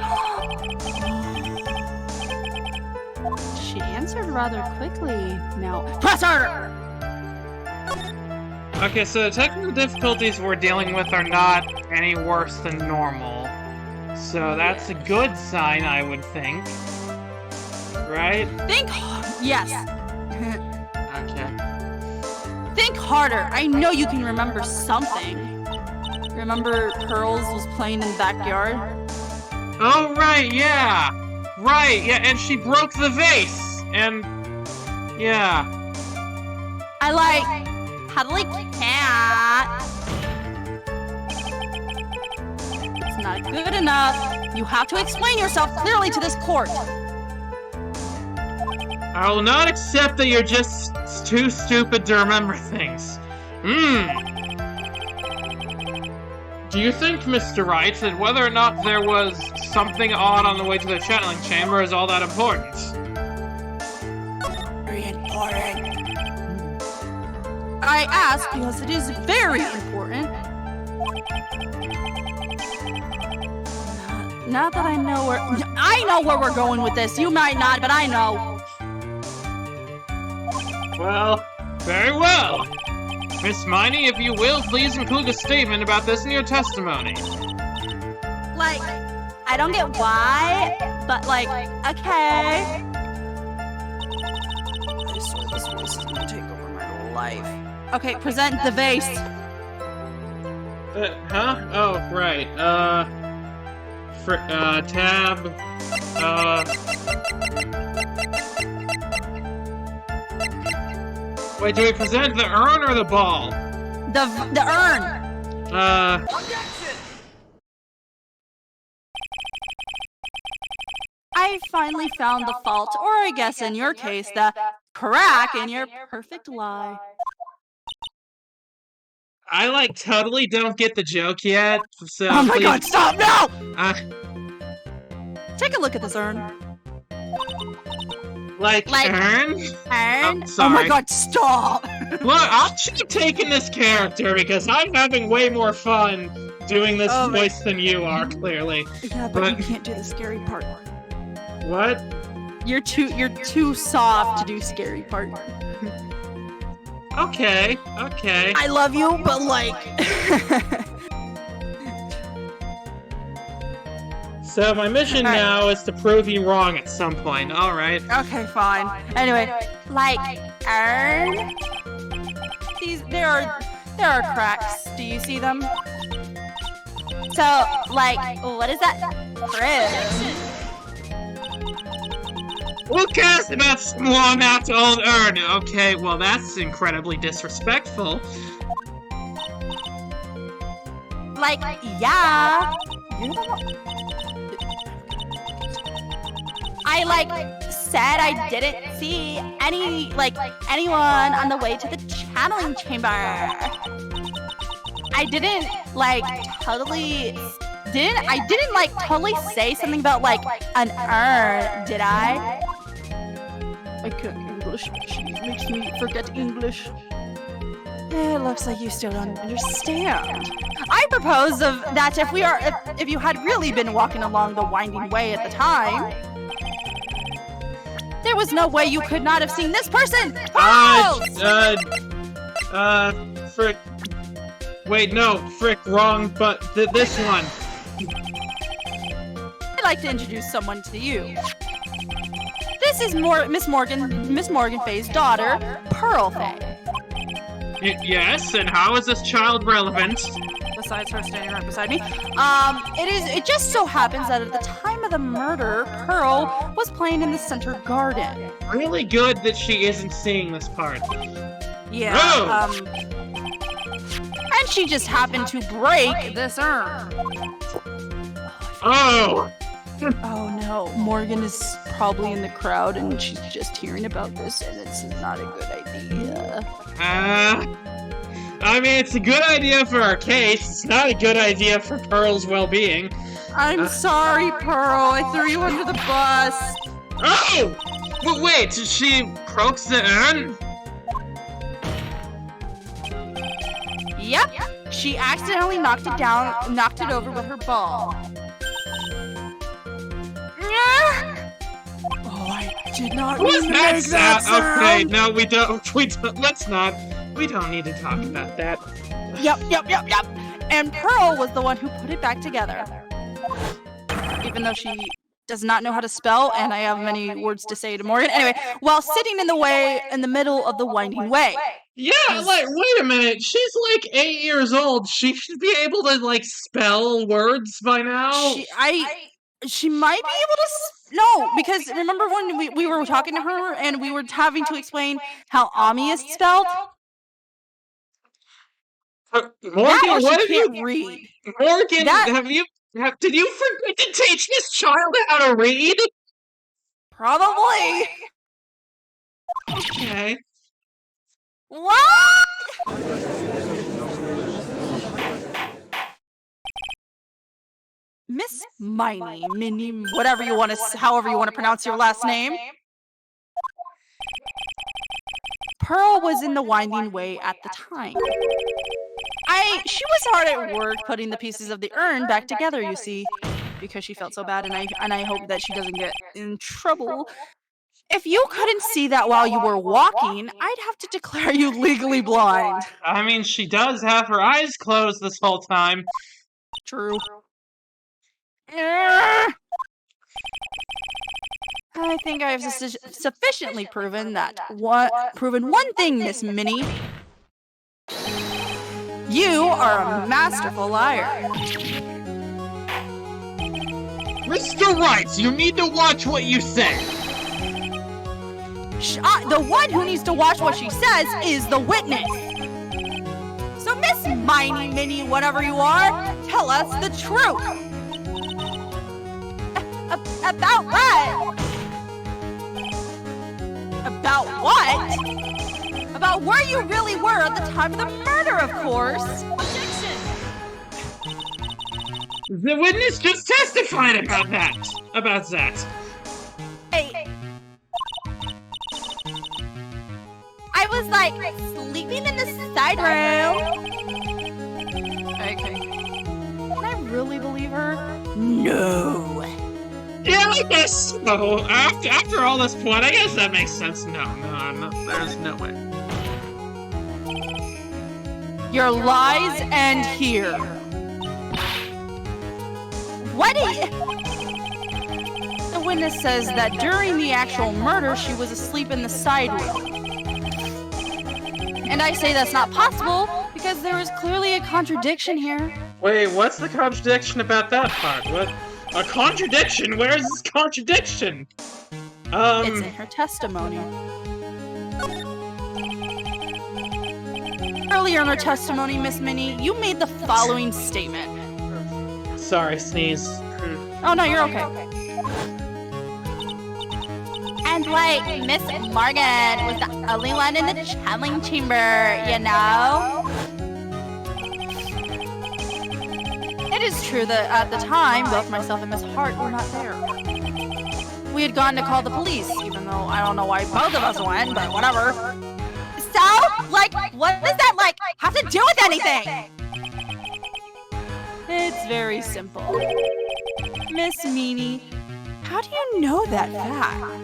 She answered rather quickly. Now, press harder! Okay, so the technical difficulties we're dealing with are not any worse than normal. So that's a good sign, I would think. Right? Yes. Okay. Think harder. I know you can remember something. Remember Pearls was playing in the backyard? Oh, right, yeah! Right, yeah, and she broke the vase! And... yeah. I like... cuddly cat. It's not good enough. You have to explain yourself clearly to this court. I will not accept that you're just too stupid to remember things. Do you think, Mr. Wright, that whether or not there was something odd on the way to the channeling chamber is all that important? Very important. I ask because it is very important. Not that I know where we're going with this. You might not, but I know. Well, very well. Miss Miney, if you will, please include a statement about this in your testimony. Like, I don't get why, but like, okay. I swear this voice is gonna take over my life. Okay, present the vase. Huh? Oh, right. Tab. Wait, do we present the urn or the ball? The urn. I finally found the fault, or I guess in your case, the crack in your perfect lie. I, like, totally don't get the joke yet, so Oh my please... god, stop now! Take a look at this urn. Like urn? Urn? Oh, sorry. Oh my god, stop! Look, I'll keep taking this character because I'm having way more fun doing this voice than you are, clearly. Yeah, but you can't do the scary part. What? You're too soft to do scary part. Okay. I love you, but like... So my mission now is to prove you wrong at some point. Alright. Okay, fine. Anyway, like, urn? There are cracks. Do you see them? So, like, what is that prove? Who cares about small amounts of old urn? Okay, well that's incredibly disrespectful. Like, yeah. I, like, said I didn't see anyone on the way to the channeling chamber. I didn't, like, totally say something about, like, an urn, did I? I can't English. She makes me forget English. It looks like you still don't understand. I propose that if you had really been walking along the winding way at the time, there was no way you could not have seen this person! Frick. Wait, no, Frick, wrong, but this one. I'd like to introduce someone to you. This is Miss Morgan Faye's daughter, Pearl Faye. Yes, and how is this child relevant? Besides her standing right beside me. It just so happens that at the time of the murder, Pearl was playing in the center garden. Really good that she isn't seeing this part. Yeah, oh! And she just happened to break this urn. Oh! Oh no, Morgan is probably in the crowd and she's just hearing about this and it's not a good idea. I mean, it's a good idea for our case. It's not a good idea for Pearl's well-being. I'm sorry, Pearl. I threw you under the bus. Oh! But wait, she broke the urn? Yep. She accidentally knocked it over with her ball. Oh, I did not mean to make that sound. Okay, no, we don't, let's not. We don't need to talk about that. Yep. And Pearl was the one who put it back together. Even though she does not know how to spell, and I have many words to say to Morgan. Anyway, while sitting in the middle of the winding way. Yeah, like, wait a minute. She's like 8 years old. She should be able to, like, spell words by now. She might be able to... No, because remember when we were talking to her and we were having to explain how Ami is spelled? Morgan, what have you... read. Morgan, did you forget to teach this child how to read? Probably. Okay. What? Miss Minnie, however you want to pronounce your last name. Pearl was in the winding way at the time. She was hard at work putting the pieces of the urn back together, you see, because she felt so bad, and I hope that she doesn't get in trouble. If you couldn't see that while you were walking, I'd have to declare you legally blind. I mean, she does have her eyes closed this whole time. True. I think I have sufficiently proven one thing, Miss Minnie. You are a masterful liar. Mr. Wright, you need to watch what you say. The one who needs to watch what she says is the witness. So, Miss Minnie, whatever you are, tell us the truth. About what? About what? About where you really were at the time of the murder, of course. Objection! The witness just testified about that. Hey. I was, like, sleeping in the side room. Okay. Can I really believe her? No. Yeah, I guess so. After all this point, I guess that makes sense. No, there's no way. Your lies end here. What The witness says that during the actual murder, she was asleep in the side room. And I say that's not possible because there is clearly a contradiction here. Wait, what's the contradiction about that part? What? A contradiction? Where is this contradiction? It's in her testimony. Earlier in her testimony, Miss Minnie, you made the following statement. Sorry, sneeze. Oh no, you're okay. And like, Miss Morgan was the only one in the channeling chamber, you know? It is true that at the time, both myself and Miss Hart were not there. We had gone to call the police, even though I don't know why both of us went, but whatever. So? Like, what does that, like, have to do with anything? It's very simple. Miss Meanie, how do you know that fact?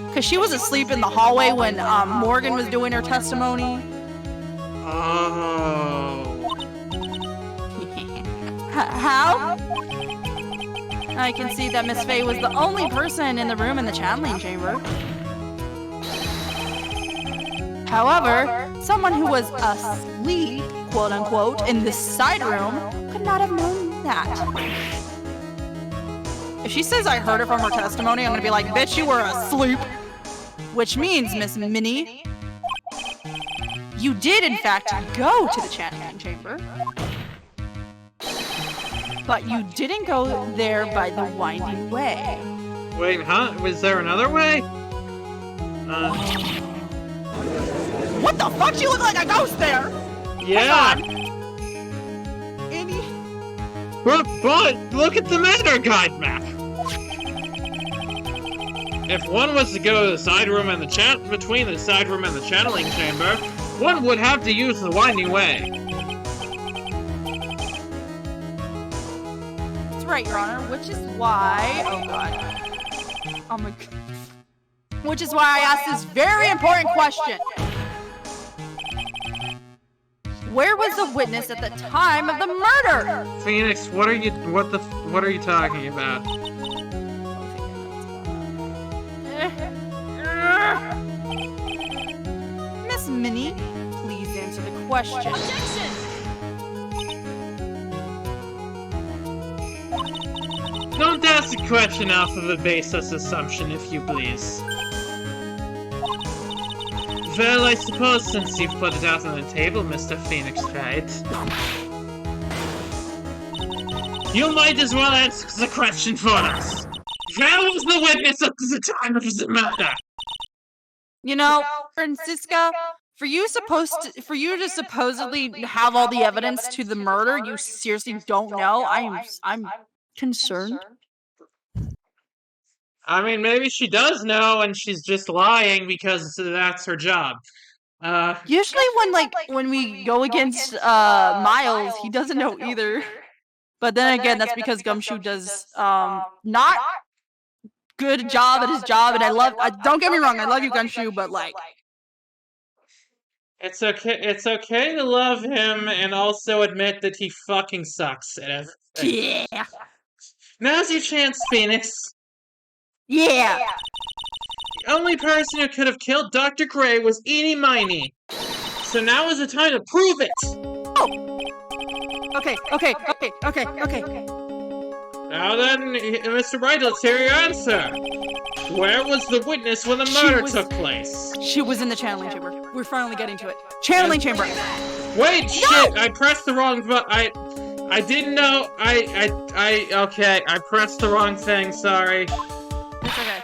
Because she was asleep in the hallway when Morgan was doing her testimony. Oh. How? I can see that Miss Faye was the only person in the room in the channeling chamber. However, someone who was asleep, quote unquote, in this side room could not have known that. If she says I heard it from her testimony, I'm gonna be like, bitch, you were asleep. Which means, Miss Minnie, you did in fact go to the channeling chamber. But you didn't go there by the winding way. Wait, huh? Was there another way? What the fuck? You look like a ghost there! Yeah! Any... But look at the matter guide map! If one was to go to the side room and the between the side room and the channeling chamber, one would have to use the winding way. Right, Your Honor, which is why... Oh, God. Oh, my God. Which is why I asked this very important question. Where was the witness at the time of the murder? Phoenix, what are you talking about? Miss Minnie, please answer the question. Objection! Don't ask the question off of a baseless assumption, if you please. Well, I suppose since you've put it out on the table, Mr. Phoenix Wright, you might as well answer the question for us. Where was the witness at the time of the murder? You know, Francisca, for you to supposedly have all the evidence to the murder, you seriously don't know. I'm concerned. I mean, maybe she does know and she's just lying because that's her job. Usually when we go against Miles, he doesn't know either. But then again, that's because Gumshoe does not good job at his job, and don't get me wrong, I love you, Gumshoe, but like, it's okay to love him and also admit that he fucking sucks at everything. yeah. Now's your chance, Phoenix. Yeah. The only person who could have killed Dr. Gray was Eenie Miney. So now is the time to prove it! Oh! Okay. Now then, Mr. Bright, let's hear your answer. Where was the witness when the murder took place? She was in the channeling chamber. We're finally getting to it. Channeling chamber! Wait, no! Shit! I pressed the wrong button. I didn't know. Okay, I pressed the wrong thing, sorry. It's okay.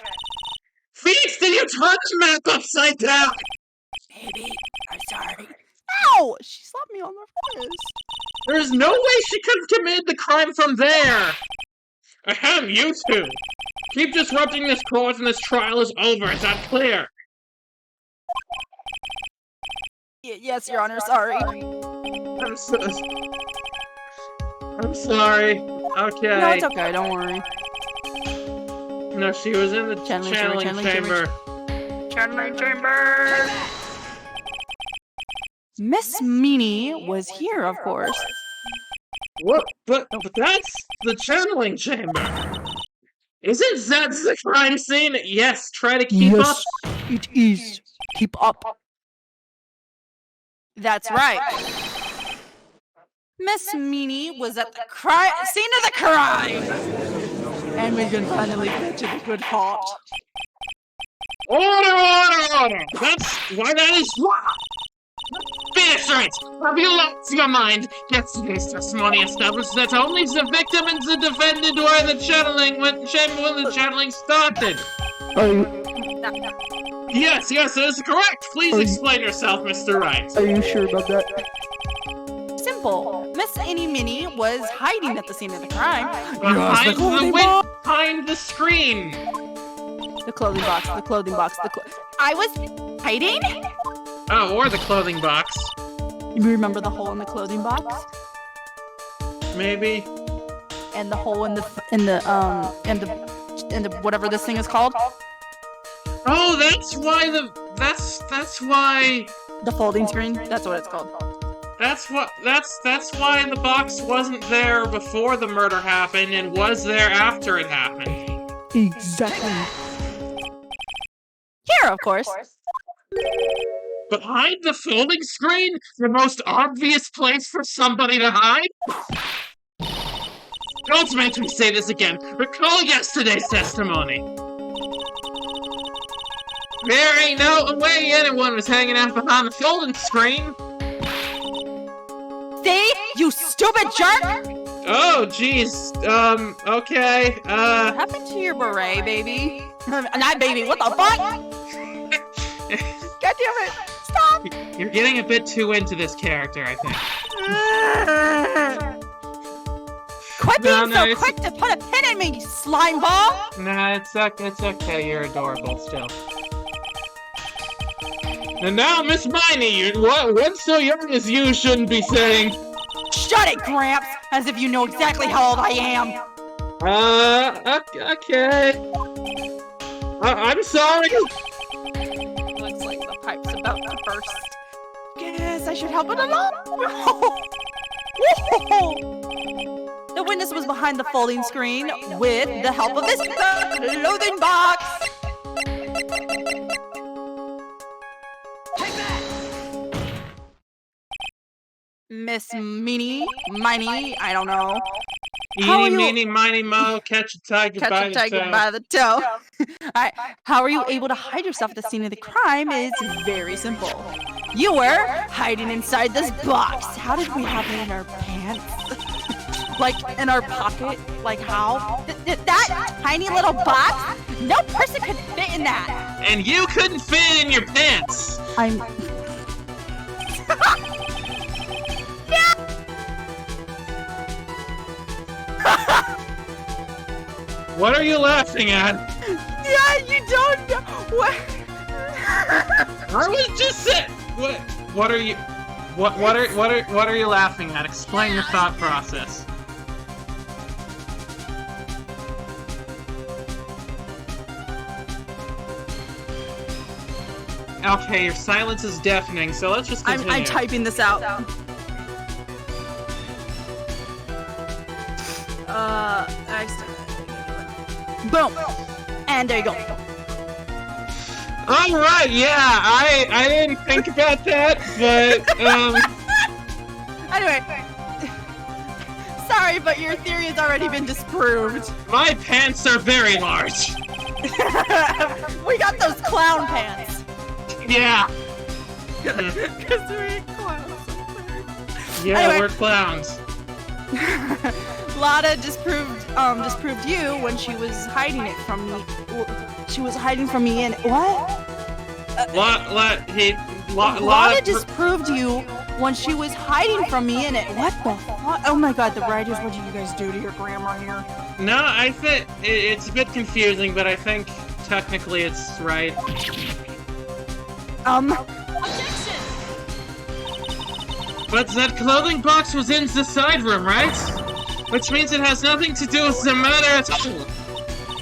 Phoenix, did you turn the map upside down? Maybe. I'm sorry. Ow! She slapped me on the face. There's no way she could have committed the crime from there! Ahem, you two! Keep disrupting this court and this trial is over, is that clear? Yes, Your Honor, sorry. I'm sorry. Okay. No, it's okay, don't worry. No, she was in the channeling chamber. Channeling chamber! Miss Meanie was here, of course. What? But that's the channeling chamber. Isn't that the crime scene? Yes, try to keep up. It is. Keep up. That's right. Miss Meanie was at the scene of the crime. And we can finally get to the good part. Order! That's why that is why. Finish right! Have you lost your mind? Yesterday's testimony established that only the victim and the defendant were in the channeling when the channeling started. Yes, it is correct. Please explain yourself, Mr. Wright. Are you sure about that? Simple. Miss Eenie Minnie was hiding at the scene of the crime. Behind the screen. The clothing box, the clothing box, I was hiding? Oh, or the clothing box. You remember the hole in the clothing box? Maybe. And the hole in the whatever this thing is called? Oh, that's why that's why The folding screen? That's what it's called. that's why the box wasn't there before the murder happened and was there after it happened. Exactly. Here, of course. Behind the folding screen? The most obvious place for somebody to hide? Don't make me say this again. Recall yesterday's testimony. There ain't no way anyone was hanging out behind the folding screen. See? You stupid jerk! Oh, jeez. Okay, What happened to your beret, baby? Not baby, what the fuck? God damn it! Stop! You're getting a bit too into this character, I think. Quit being so quick to put a pin in me, slime ball! Nah, it's okay. You're adorable still. And now, Miss Miney, what so young as you shouldn't be saying. Shut it, Gramps! As if you know exactly how old I am! Okay. I'm sorry. Looks like the pipe's about to burst. Guess I should help it along. The witness was behind the folding screen with the help of this clothing box. Miss Miney, I don't know. Eeny, meeny, miny, mo, catch a tiger by the toe. Alright, how are you able to hide yourself at the scene of the crime is very simple. You were hiding inside this box. How did we have it in our pants? Like, in our pocket? Like, how? That tiny little box? No person could fit in that. And you couldn't fit it in your pants. What are you laughing at? Yeah, you don't know. What? I was just saying. What are you? What are you laughing at? Explain your thought process. Okay, your silence is deafening, so let's just continue. I'm typing this out. Boom! And there you go. Alright, yeah, I didn't think about that, but, Anyway. Sorry, but your theory has already been disproved. My pants are very large. We got those clown pants. Yeah. Because we're clowns. Yeah, Anyway. we're clowns. Lotta disproved you when she was hiding it from me. She was hiding from me in what? Lotta disproved you when she was hiding from me in it. What the fuck? Oh my god, the writers, what did you guys do to your grandma here? No, I think it's a bit confusing, but I think technically it's right. Objection! But that clothing box was in the side room, right? Which means it has nothing to do with the matter at all.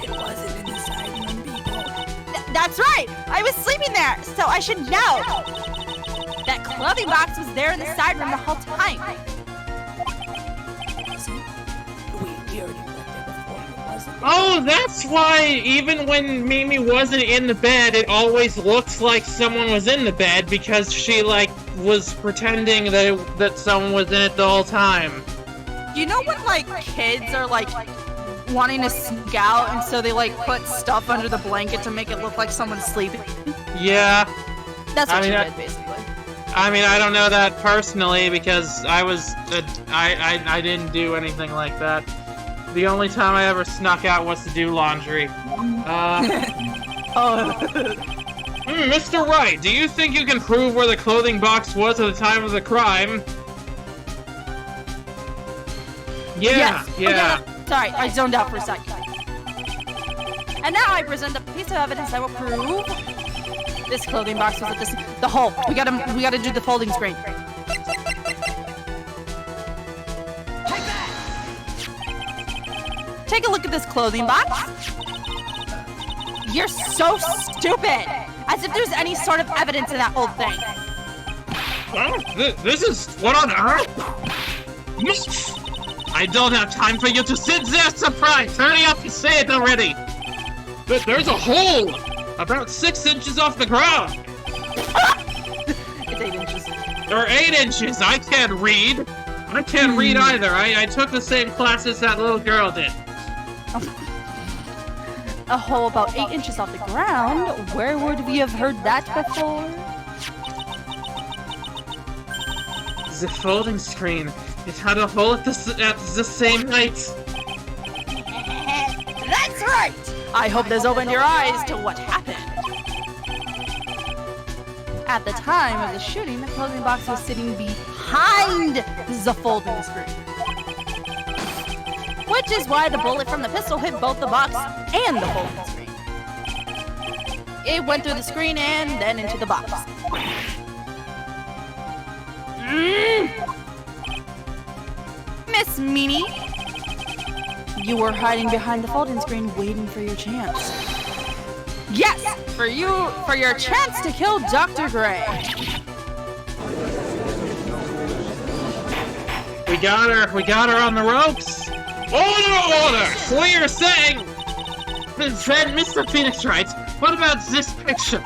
It wasn't in the side room, people. That's right! I was sleeping there, so I should know! That clothing box was there in the side room the whole time. Oh, that's why even when Mimi wasn't in the bed, it always looked like someone was in the bed because she, like, was pretending that someone was in it the whole time. You know when, like, kids are, like, wanting to sneak out, and so they, like, put stuff under the blanket to make it look like someone's sleeping? Yeah. That's what you did, basically. I mean, I don't know that personally because I didn't do anything like that. The only time I ever snuck out was to do laundry. Mr. Wright, do you think you can prove where the clothing box was at the time of the crime? Yeah, yes. yeah. Okay. Sorry, I zoned out for a second. And now I present a piece of evidence that will prove this clothing box was at the hole. We gotta do the folding screen. Take a look at this clothing box. You're so stupid! As if there's any sort of evidence in that old thing. This is what on earth? I don't have time for you to sit there surprised. Hurry up and say it already. There's a hole about 6 inches off the ground. It's 8 inches. Or 8 inches. I can't read. I can't read either. I took the same classes that little girl did. A hole about 8 inches off the ground? Where would we have heard that before? The folding screen. It had a hole at the same height. That's right! I hope this opened your eyes to what happened. At the time of the shooting, the clothing box was sitting behind the folding screen. Which is why the bullet from the pistol hit both the box and the folding screen. It went through the screen and then into the box. Miss Meanie, you were hiding behind the folding screen waiting for your chance. Yes, for your chance to kill Dr. Gray. We got her on the ropes. Order! So you're saying, then Mr. Phoenix writes, what about this picture?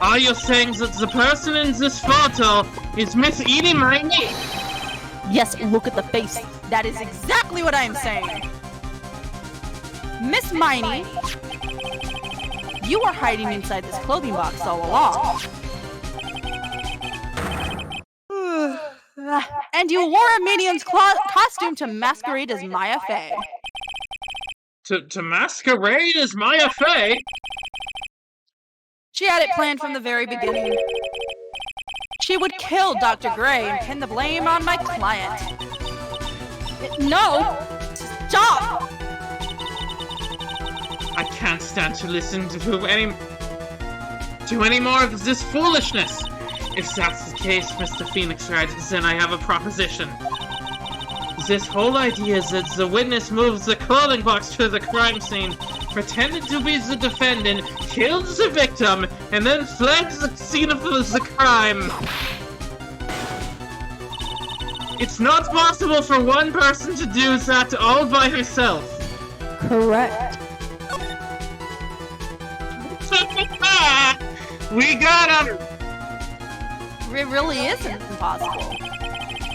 Are you saying that the person in this photo is Miss Edie Miney? Yes, look at the face. That is exactly what I'm saying. Miss Miney, you were hiding inside this clothing box all along. And you wore a Minion's costume to masquerade as Maya Fey. To masquerade as Maya Fey? She had it planned from the very beginning. She would kill Dr. Gray and pin the blame on my client. No! Stop! I can't stand to listen to any more of this foolishness. If that's the case, Mr. Phoenix Wright, then I have a proposition. This whole idea is that the witness moves the clothing box to the crime scene, pretended to be the defendant, killed the victim, and then fled the scene of the crime. It's not possible for one person to do that all by herself. Correct. We got him! It really isn't impossible.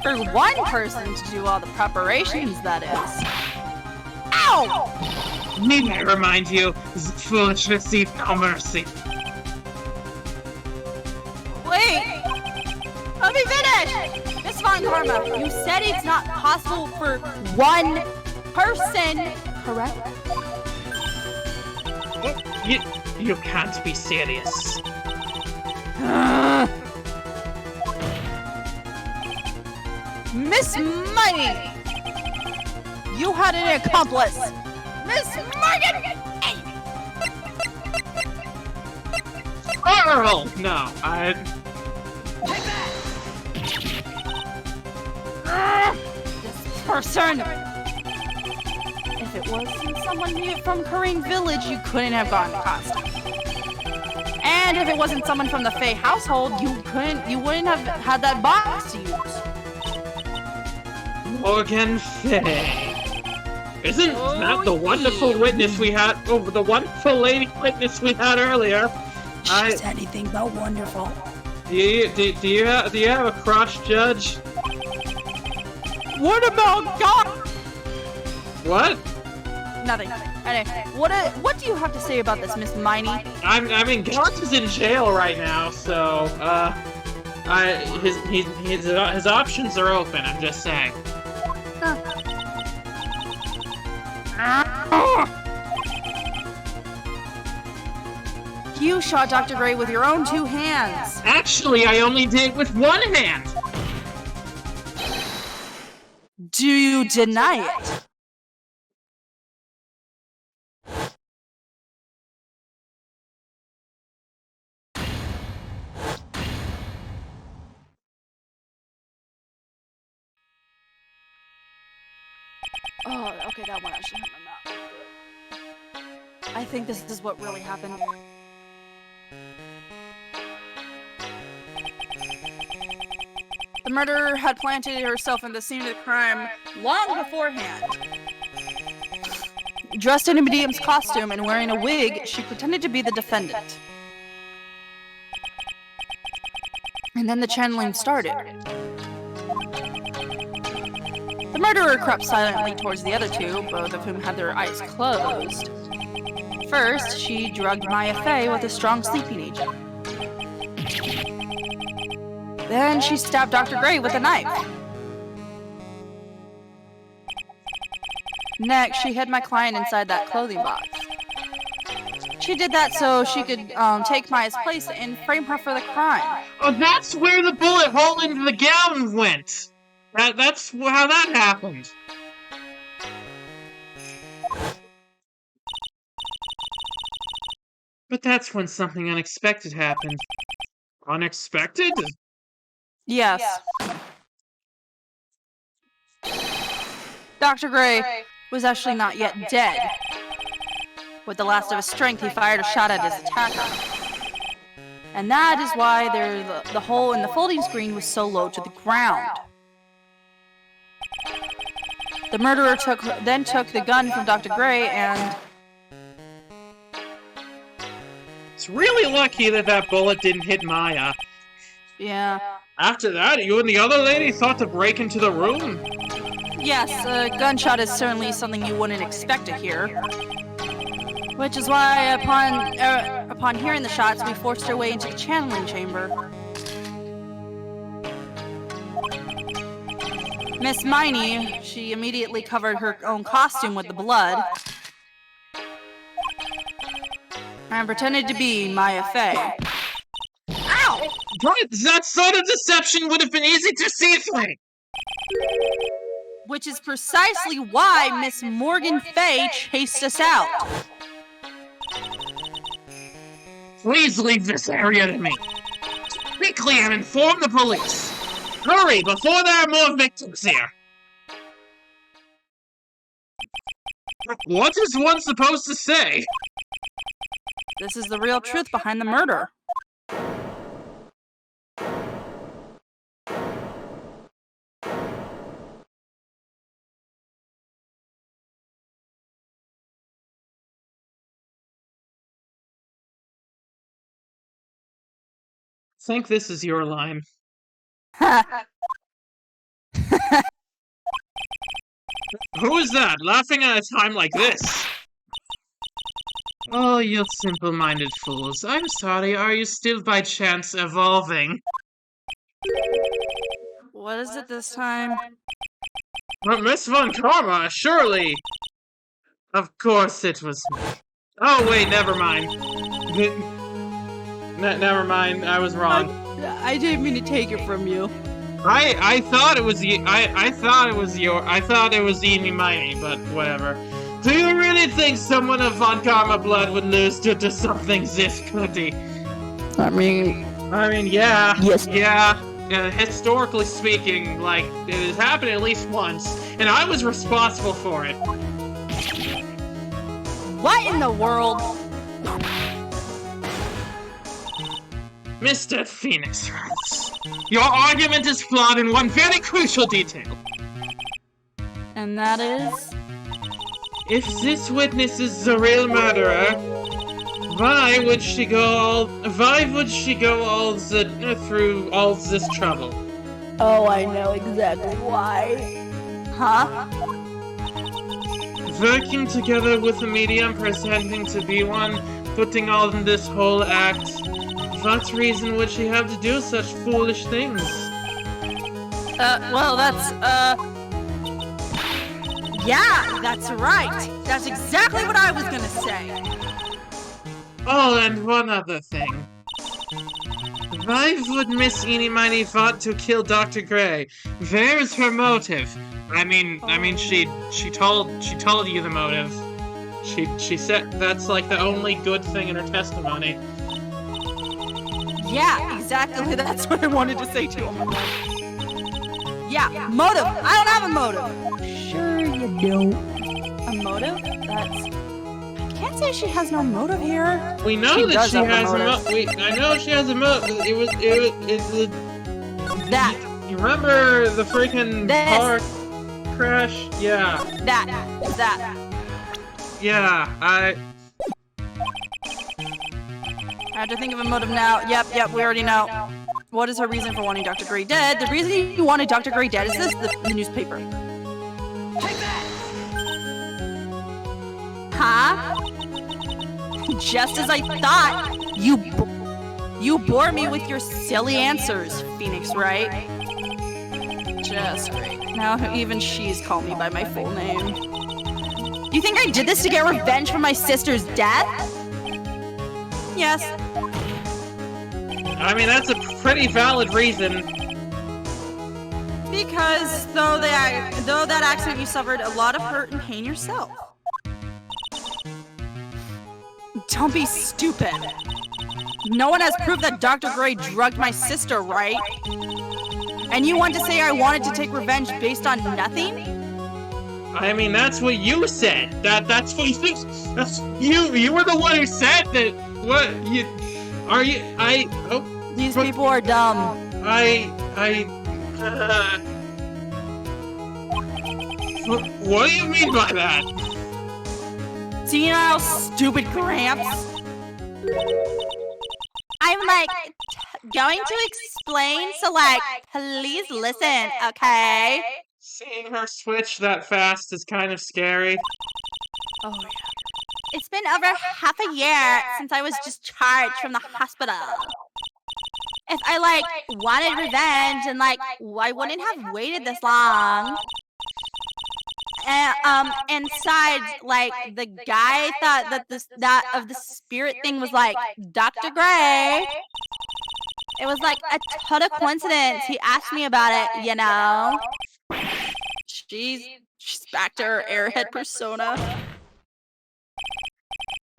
For one person to do all the preparations, that is. Ow! Need I remind you, foolishness needs no mercy. Wait! Let me finish! Miss Von Karma, you said it's not possible for one person, correct? You can't be serious. Miss Miney! You had an accomplice! Miss Morgan! Earl! No, This person! If it wasn't someone from Kareem Village, you couldn't have gotten the costume. And if it wasn't someone from the Faye household, you wouldn't have had that box to use. Morgan Faye. Isn't that the wonderful witness we had? Oh, the wonderful lady witness we had earlier. She's anything but wonderful. Do you have a crush, Judge? What about God? What? Nothing. Anyway, what do you have to say about this, Miss Miney? I mean, Gaunt is in jail right now, so his options are open. I'm just saying. You shot Dr. Gray with your own 2 hands. Actually, I only did with 1 hand. Do you deny it? Oh, okay, that one actually hurt my mouth. I think this is what really happened. The murderer had planted herself in the scene of the crime long beforehand. Dressed in a medium's costume and wearing a wig, she pretended to be the defendant. And then the channeling started. The murderer crept silently towards the other two, both of whom had their eyes closed. First, she drugged Maya Fey with a strong sleeping agent. Then she stabbed Dr. Gray with a knife. Next, she hid my client inside that clothing box. She did that so she could take Maya's place and frame her for the crime. Oh, that's where the bullet hole into the gown went! That's how that happened. But that's when something unexpected happened. Unexpected? Yes. Dr. Gray was actually not yet dead. With the last of his strength, he fired a shot at his attacker. And that is why the hole in the folding screen was so low to the ground. The murderer then took the gun from Dr. Gray and... It's really lucky that bullet didn't hit Maya. Yeah. After that, you and the other lady thought to break into the room? Yes, a gunshot is certainly something you wouldn't expect to hear. Which is why, upon hearing the shots, we forced our way into the channeling chamber. Miss Miney, she immediately covered her own costume with the blood and pretended to be Maya Fey. Ow! Right, that sort of deception would have been easy to see through! Which is precisely why Miss Morgan Fey chased us out. Please leave this area to me. Quickly and inform the police. Hurry, before there are more victims here. What is one supposed to say? This is the real truth behind the murder. I think this is your line. Who is that, laughing at a time like this? Oh, you simple-minded fools. I'm sorry, are you still by chance evolving? What is it this time? But Miss Von Karma, surely! Of course it was me. Oh, wait, never mind. Never mind, I was wrong. I didn't mean to take it from you. I thought it was I thought it was Eeny Miney, but whatever. Do you really think someone of Von Karma blood would lose to something this goody? I mean, yeah. Yes. Yeah. Historically speaking, like, it has happened at least once, and I was responsible for it. what in the world? Mr. Phoenix Wright, your argument is flawed in one very crucial detail. And that is? If this witness is the real murderer, why would she go through all this trouble? Oh, I know exactly why. Huh? Working together with a medium pretending to be one, putting all in this whole act. What reason would she have to do such foolish things? Well, yeah, that's right. That's exactly what I was gonna say. Oh, and one other thing. Why would Miss Eeny Miny want to kill Dr. Gray? Where's her motive? I mean, she told you the motive. She said that's like the only good thing in her testimony. Yeah, exactly. That's what I wanted to say to him. Yeah, motive. I don't have a motive. Sure you don't. A motive? That's... I can't say she has no motive here. We know She that does she have a has a motive. motive. I know she has a motive. It's That. You remember the freaking This. car crash? Yeah. That. Yeah, I have to think of a motive now. Yep, we already know. What is her reason for wanting Dr. Gray dead? The reason you wanted Dr. Gray dead is this, the newspaper. Take that! Huh? Just as I thought. You bore me with your silly answers, Phoenix, right? Just great. Now even she's called me by my full name. You think I did this to get revenge for my sister's death? Yes. I mean, that's a pretty valid reason. Because though that accident you suffered a lot of hurt and pain yourself. Don't be stupid. No one has proof that Dr. Gray drugged my sister, right? And you want to say I wanted to take revenge based on nothing? I mean, that's what you said. That's what you. That's you were the one who said that. What you? Are you? These people are dumb. What do you mean by that? Senile, stupid Gramps. I'm going to explain, so please listen, okay? Seeing her switch that fast is kind of scary. Oh yeah. It's been over half a year since I was discharged from the hospital. If I wanted revenge, and I wouldn't have waited this long. And besides, the guy thought that the spirit thing was Dr. Gray. It was a total coincidence. He asked me about it, you know. She's back to her airhead persona.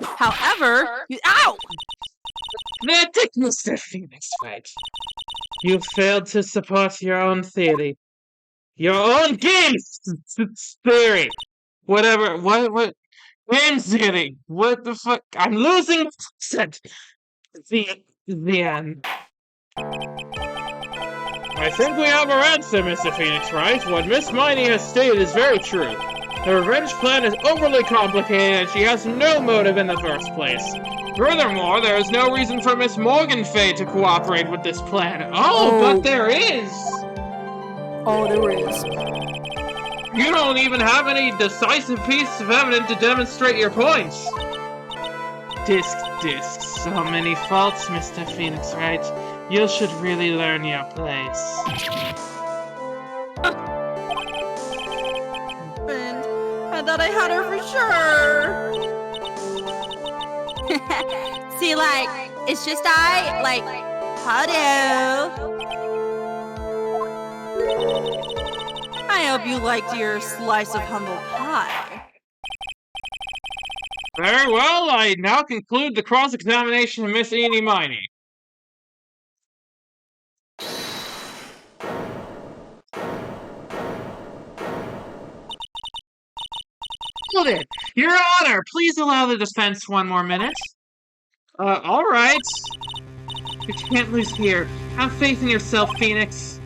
However, ow! That's Mr. Phoenix, right? You failed to support your own theory. Your own game theory! Whatever, what? Game theory! What the fuck? I'm losing set. The end. I think we have our answer, Mr. Phoenix, right? What Miss Miney has stated is very true. The revenge plan is overly complicated and she has no motive in the first place. Furthermore, there is no reason for Miss Morganfay to cooperate with this plan. But there is! Oh, there is. You don't even have any decisive piece of evidence to demonstrate your points. Disc. So many faults, Mr. Phoenix, right? You should really learn your place. I thought I had her for sure. See, it's just hello. I hope you liked your slice of humble pie. Very well, I now conclude the cross-examination of Miss Eenie Miney. Hold it! Your Honor, please allow the defense one more minute. Alright. You can't lose here. Have faith in yourself, Phoenix.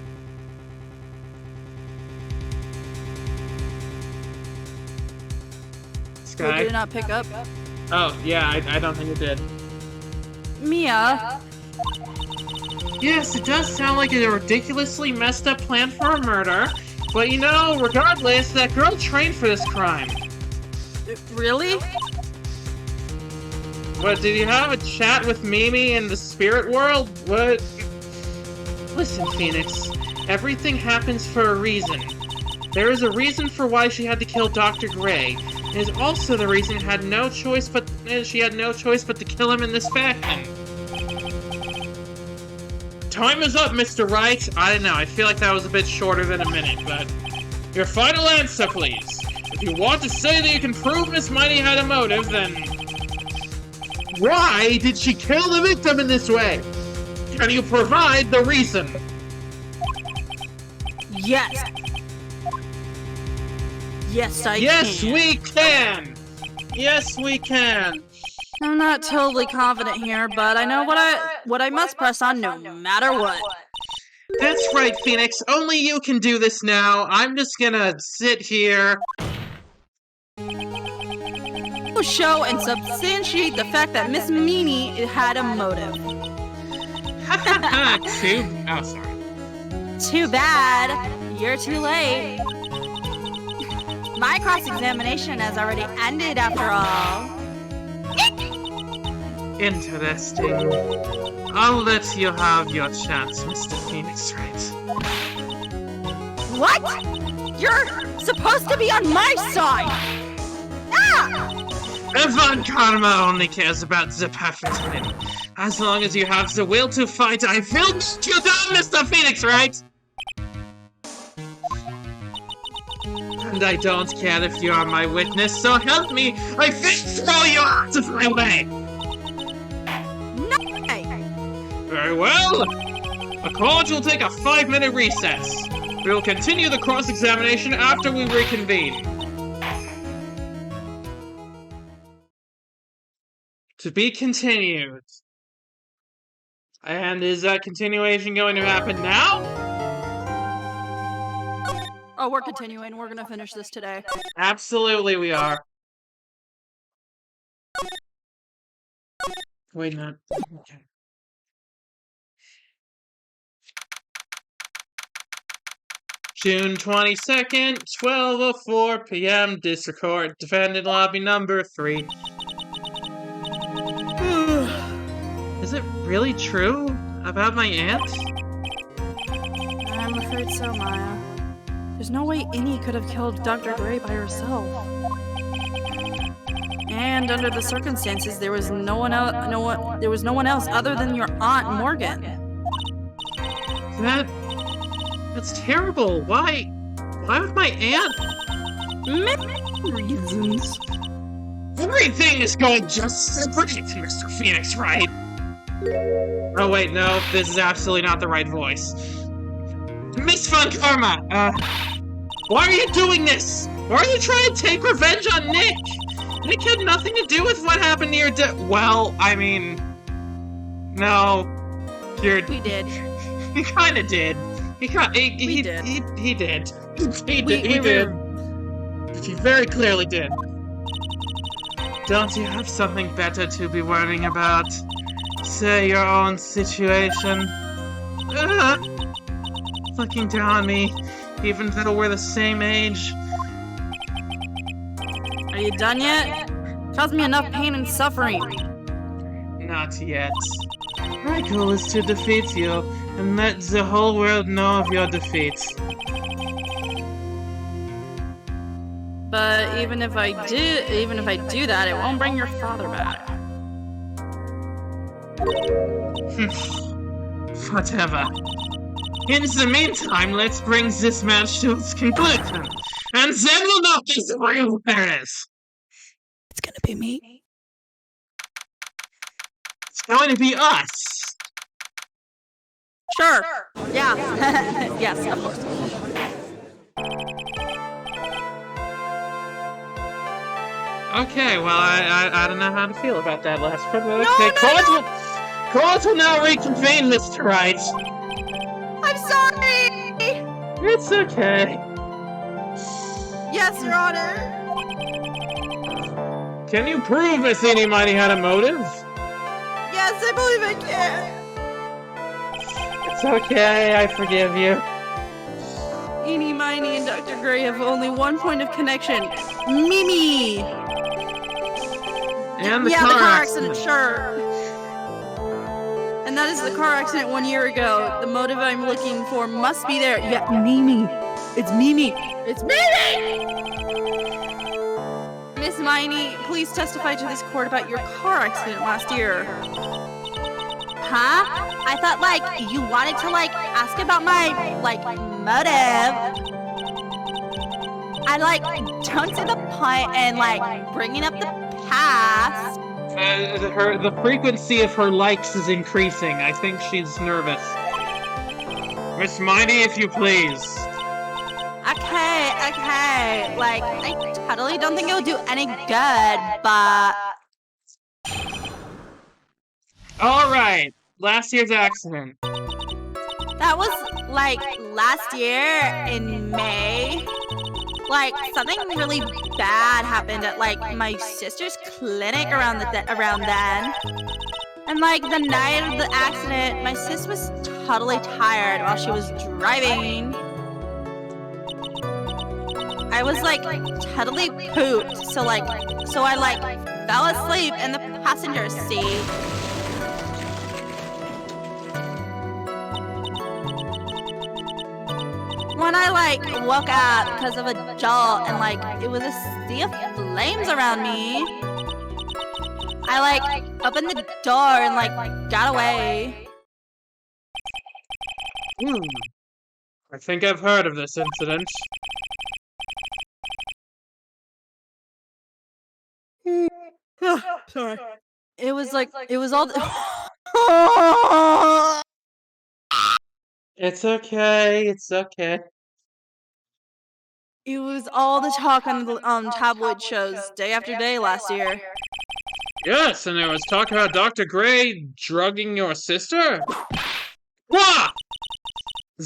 Sky? Did it not pick up? Oh, yeah, I don't think it did. Mia? Yes, it does sound like a ridiculously messed up plan for a murder, but regardless, that girl trained for this crime. Really? What, did you have a chat with Mimi in the spirit world? What? Listen, Phoenix, everything happens for a reason. There is a reason for why she had to kill Dr. Gray. It is also the reason she had no choice but to kill him in this fashion. Time is up, Mr. Wright. I don't know, I feel like that was a bit shorter than a minute, but... Your final answer, please. If you want to say that you can prove Miss Miney had a motive, then... Why did she kill the victim in this way? Can you provide the reason? Yes, I can. Yes, we can! Yes, we can! I'm not totally confident here, but I know what I must press on no matter what. That's right, Phoenix. Only you can do this now. I'm just gonna sit here. Show and substantiate the fact that Miss Meanie had a motive. Oh, sorry. Too bad. You're too late. My cross-examination has already ended after all. Interesting. I'll let you have your chance, Mr. Phoenix Wright. What? You're supposed to be on my side! Ah! Von Karma only cares about the perfect win. As long as you have the will to fight, I will knock you down, Mr. Phoenix Wright! And I don't care if you are my witness, so help me! I will throw you out of my way! No! Very well! The college will take a 5-minute recess. We will continue the cross-examination after we reconvene. To be continued. And is that continuation going to happen now? Oh, we're continuing. We're gonna finish this today. Absolutely we are. Wait a minute. Okay. June 22nd, 12:04 p.m. District Court, Defendant Lobby number 3. Is it really true about my aunt? I'm afraid so, Maya. There's no way Innie could have killed Dr. Gray by herself. And under the circumstances, there was no one else other than your Aunt Morgan. That's terrible. Why would my aunt? Many reasons. Everything is going just so great, Mr. Phoenix Wright. Oh wait, no, this is absolutely not the right voice. Miss Von Karma, why are you doing this? Why are you trying to take revenge on Nick? Nick had nothing to do with what happened to your well, I mean, no, We did. He kinda did. He did. He did. He very clearly did. Don't you have something better to be worrying about? Say your own situation. Looking down on me, even though we're the same age. Are you done yet? Caused me enough pain and suffering. Not yet. My goal is to defeat you, and let the whole world know of your defeat. But even if I do that, it won't bring your father back. Whatever. In the meantime, let's bring this match to its conclusion, and then we'll know who the real winner is. It's gonna be me. It's going to be us. Sure. Yeah. Yes, of course. Okay, well, I don't know how to feel about that last part. Okay, Court will now reconvene, Mr. Wright. I'm sorry! It's okay. Yes, Your Honor. Can you prove Miss Eenie Mighty had a motive? Yes, I believe I can. It's okay, I forgive you. Eenie Miney and Dr. Gray have only one point of connection. Mimi! And the car car accident, sure. And that is the car accident 1 year ago. The motive I'm looking for must be there. Yeah, Mimi. It's Mimi. It's Mimi! Miss Miney, please testify to this court about your car accident last year. Huh? I thought, you wanted to, ask about my, motive. I, don't see the point in, bringing up the past. The frequency of her likes is increasing. I think she's nervous. Miss Mighty, if you please. Okay, okay. Like, I totally don't think it would do any good, but... Alright, last year's accident. That was, like, last year in May. Like, something really bad happened at, like, my sister's clinic around then. And, like, the night of the accident, my sis was totally tired while she was driving. I was, like, totally pooped, so I, fell asleep in the passenger seat. When I, like, woke up because of a jolt and, like, it was a sea of flames around me, I, like, opened the door and, like, got away. I think I've heard of this incident. Sorry. It was all... It's okay, it's okay. It was all the talk on the tabloid shows day after day last year. Yes, and there was talk about Dr. Gray drugging your sister? Wah!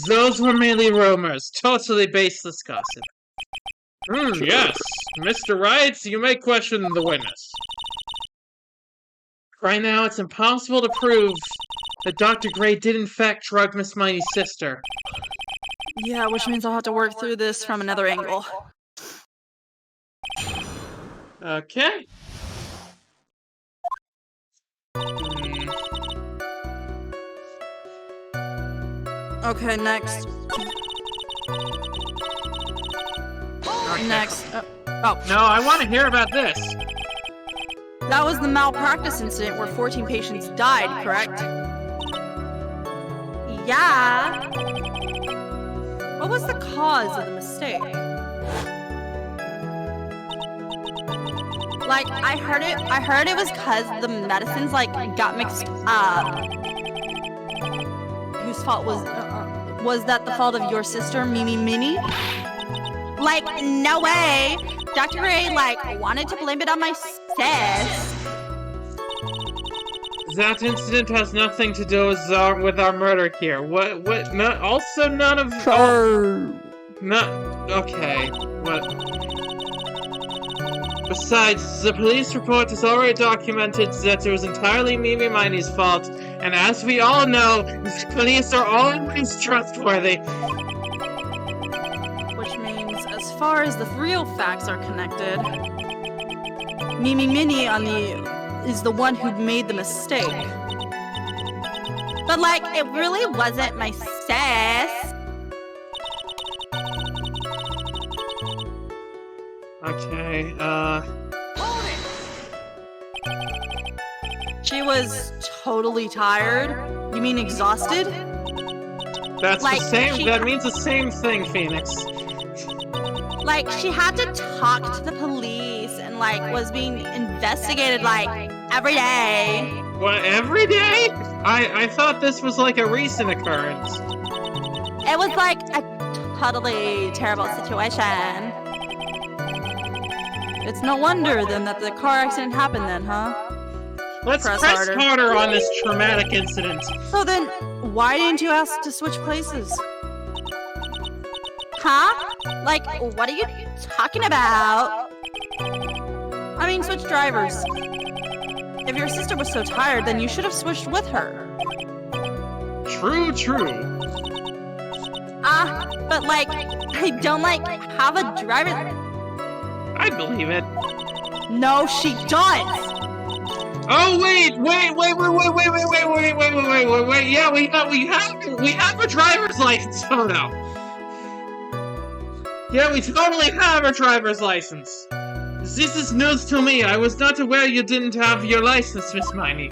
Those were merely rumors, totally baseless gossip. Yes. Mr. Wright, you may question the witness. Right now, it's impossible to prove that Dr. Gray did in fact drug Miss Miney's sister. Yeah, which means I'll have to work through this from another angle. Okay. Okay, next. Next. Oh. No, I want to hear about this. That was the malpractice incident where 14 patients died, correct? Yeah. What was the cause of the mistake? Like, I heard it was cause the medicines, like, got mixed up. Whose fault was that the fault of your sister, Minnie? Like, no way! Dr. Gray, like, wanted to blame it on my sis. That incident has nothing to do with our murder here. What, no, also none of... Okay, what... Besides, the police report has already documented that it was entirely Mimi Miney's fault, and as we all know, the police are always trustworthy. Which means, as far as the real facts are connected, Mimi Minnie is the one who made the mistake. But, like, it really wasn't my sis. Okay, She was totally tired? You mean exhausted? That's like, the same, that means the same thing, Phoenix. Like, she had to talk to the police and, like, was being investigated, like, every day. What, every day? I thought this was, like, a recent occurrence. It was, like, a totally terrible situation. It's no wonder, then, that the car accident happened then, huh? Let's press harder on this traumatic incident. So then, why didn't you ask to switch places? Huh? Like, what are you talking about? I mean, switch drivers. If your sister was so tired, then you should have switched with her. True. But, like, I don't, like, have a driver... I believe it. No, she does! Oh, wait, yeah, we have a driver's license photo. Yeah, we totally have a driver's license. This is news to me. I was not aware you didn't have your license, Miss Miney.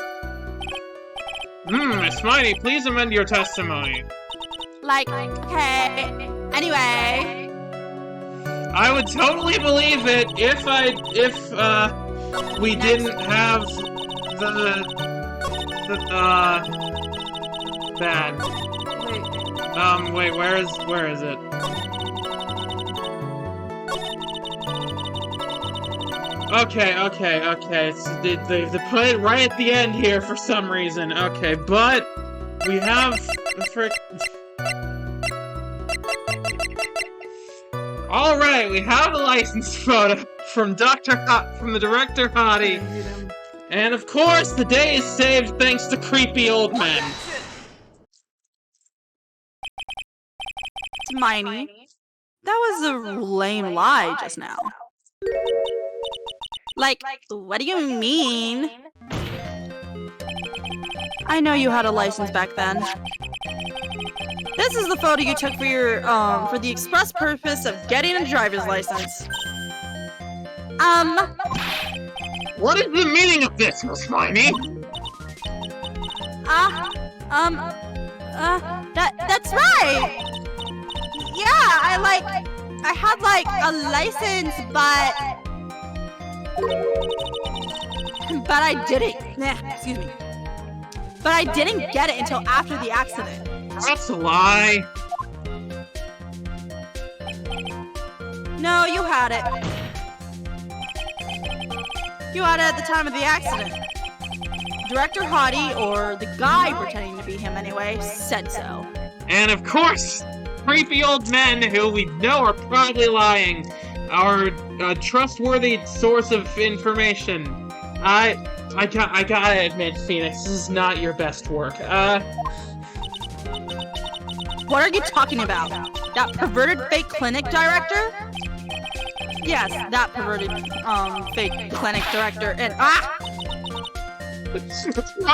Miss Miney, please amend your testimony. Like, okay, anyway... I would totally believe it if we didn't have that. Wait, where is it? Okay. They put it right at the end here for some reason. Okay, but we have All right, we have a license photo from from the director Hottie, and of course, the day is saved thanks to creepy old men. Hermione, that was a lame lie just now. Like, what do you mean? I know you had a license back then. This is the photo you took for your, for the express purpose of getting a driver's license. What is the meaning of this, Miss Hermione? That's right! Yeah, I had, a license, but I didn't, excuse me. But I didn't get it until after the accident. That's a lie. No, you had it. You had it at the time of the accident. Director Hottie, or the guy pretending to be him anyway, said so. And of course, creepy old men who we know are probably lying are a trustworthy source of information. I gotta admit, Phoenix, this is not your best work. What are you talking about? That perverted fake clinic director? Yes, that perverted, fake clinic director, and How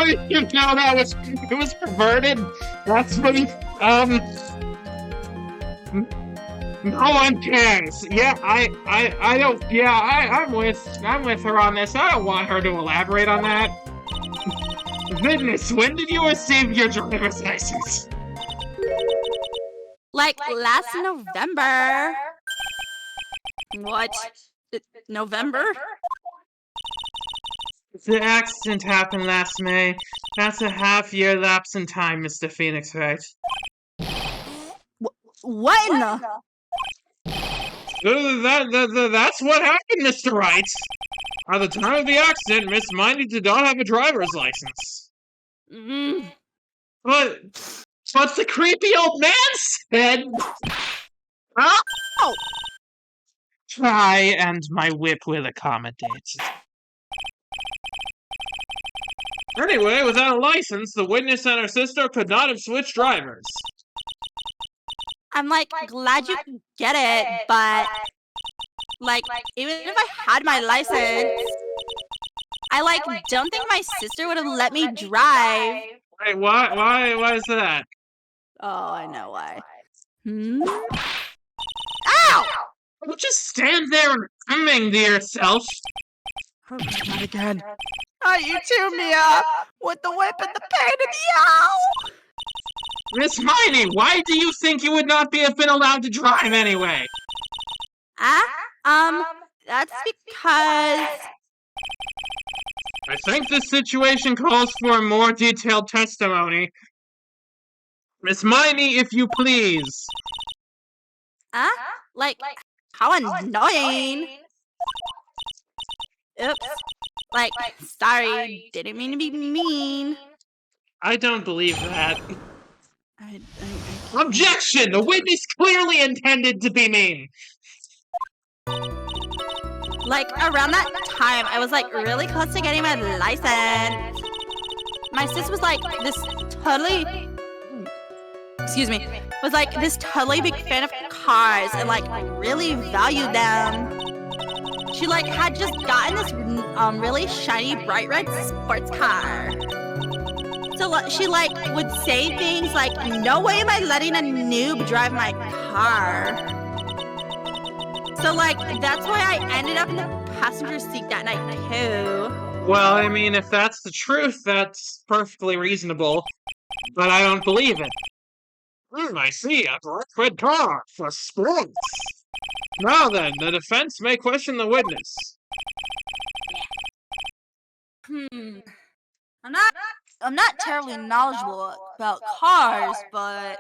did you know it was perverted? That's what he, no one cares. Yeah, I don't, I'm with her on this. I don't want her to elaborate on that. Goodness, when did you receive your driver's license? Like last November. What? November? The accident happened last May. That's a half-year lapse in time, Mr. Phoenix, right? What in the... That's what happened, Mr. Wright. At the time of the accident, Miss Mindy did not have a driver's license. But the creepy old man said... Oh! Try, and my whip will accommodate. Anyway, without a license, the witness and her sister could not have switched drivers. I'm glad you get it, but even if I had my license, I don't think my sister would have let me drive. Wait, why is that? Oh, I know why. Ow! Don't just stand there and humming to yourself. Oh, not again. Oh, you cheer me up with the whip and the pain in the ow! Miss Miney, why do you think you would not have been allowed to drive anyway? That's because... I think this situation calls for a more detailed testimony. Miss Miney, if you please. How annoying! Oops. Sorry, didn't mean to be mean. I don't believe that. Objection! The witness clearly intended to be mean! Around that time, I was, really close to getting my license. My sis was, this totally... Excuse me. Was, this totally big fan of cars and, really valued them. She, had just gotten this, really shiny, bright red sports car. So, she, would say things like, no way am I letting a noob drive my car. So, that's why I ended up in the passenger seat that night, too. Well, I mean, if that's the truth, that's perfectly reasonable. But I don't believe it. I see, a bright red car for sports. Now then, the defense may question the witness. I'm not terribly knowledgeable about cars, but...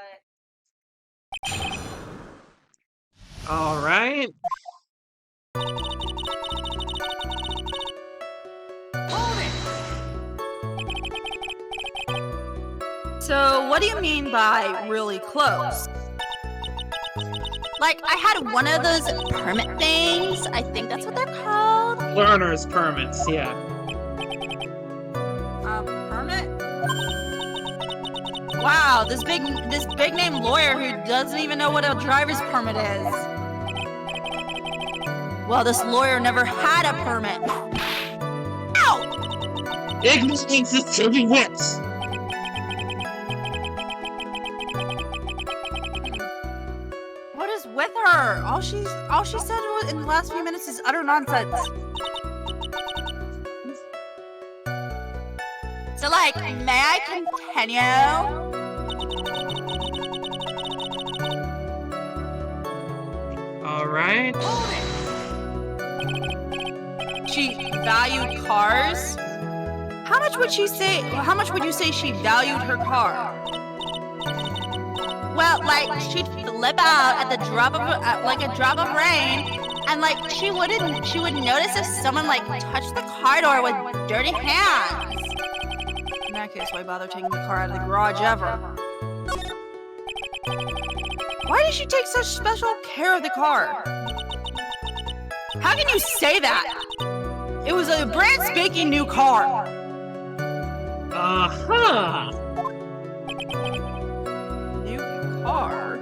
Alright. So, what do you mean by really close? Like, I had one of those permit things. I think that's what they're called. Learner's permits, yeah. Permit? Wow, this big name lawyer who doesn't even know what a driver's permit is. Well, this lawyer never had a permit. Ow! Ignorance is to be wits. What is with her? All she said in the last few minutes is utter nonsense. So, like, may I continue? Alright. She valued cars? How much would you say she valued her car? Well, like, she'd flip out at the drop of a drop of rain, and like she would notice if someone like touched the car door with dirty hands. In that case, why bother taking the car out of the garage ever? Why did she take such special care of the car? How can you say that? It was a brand spanking new car. Uh-huh. New car?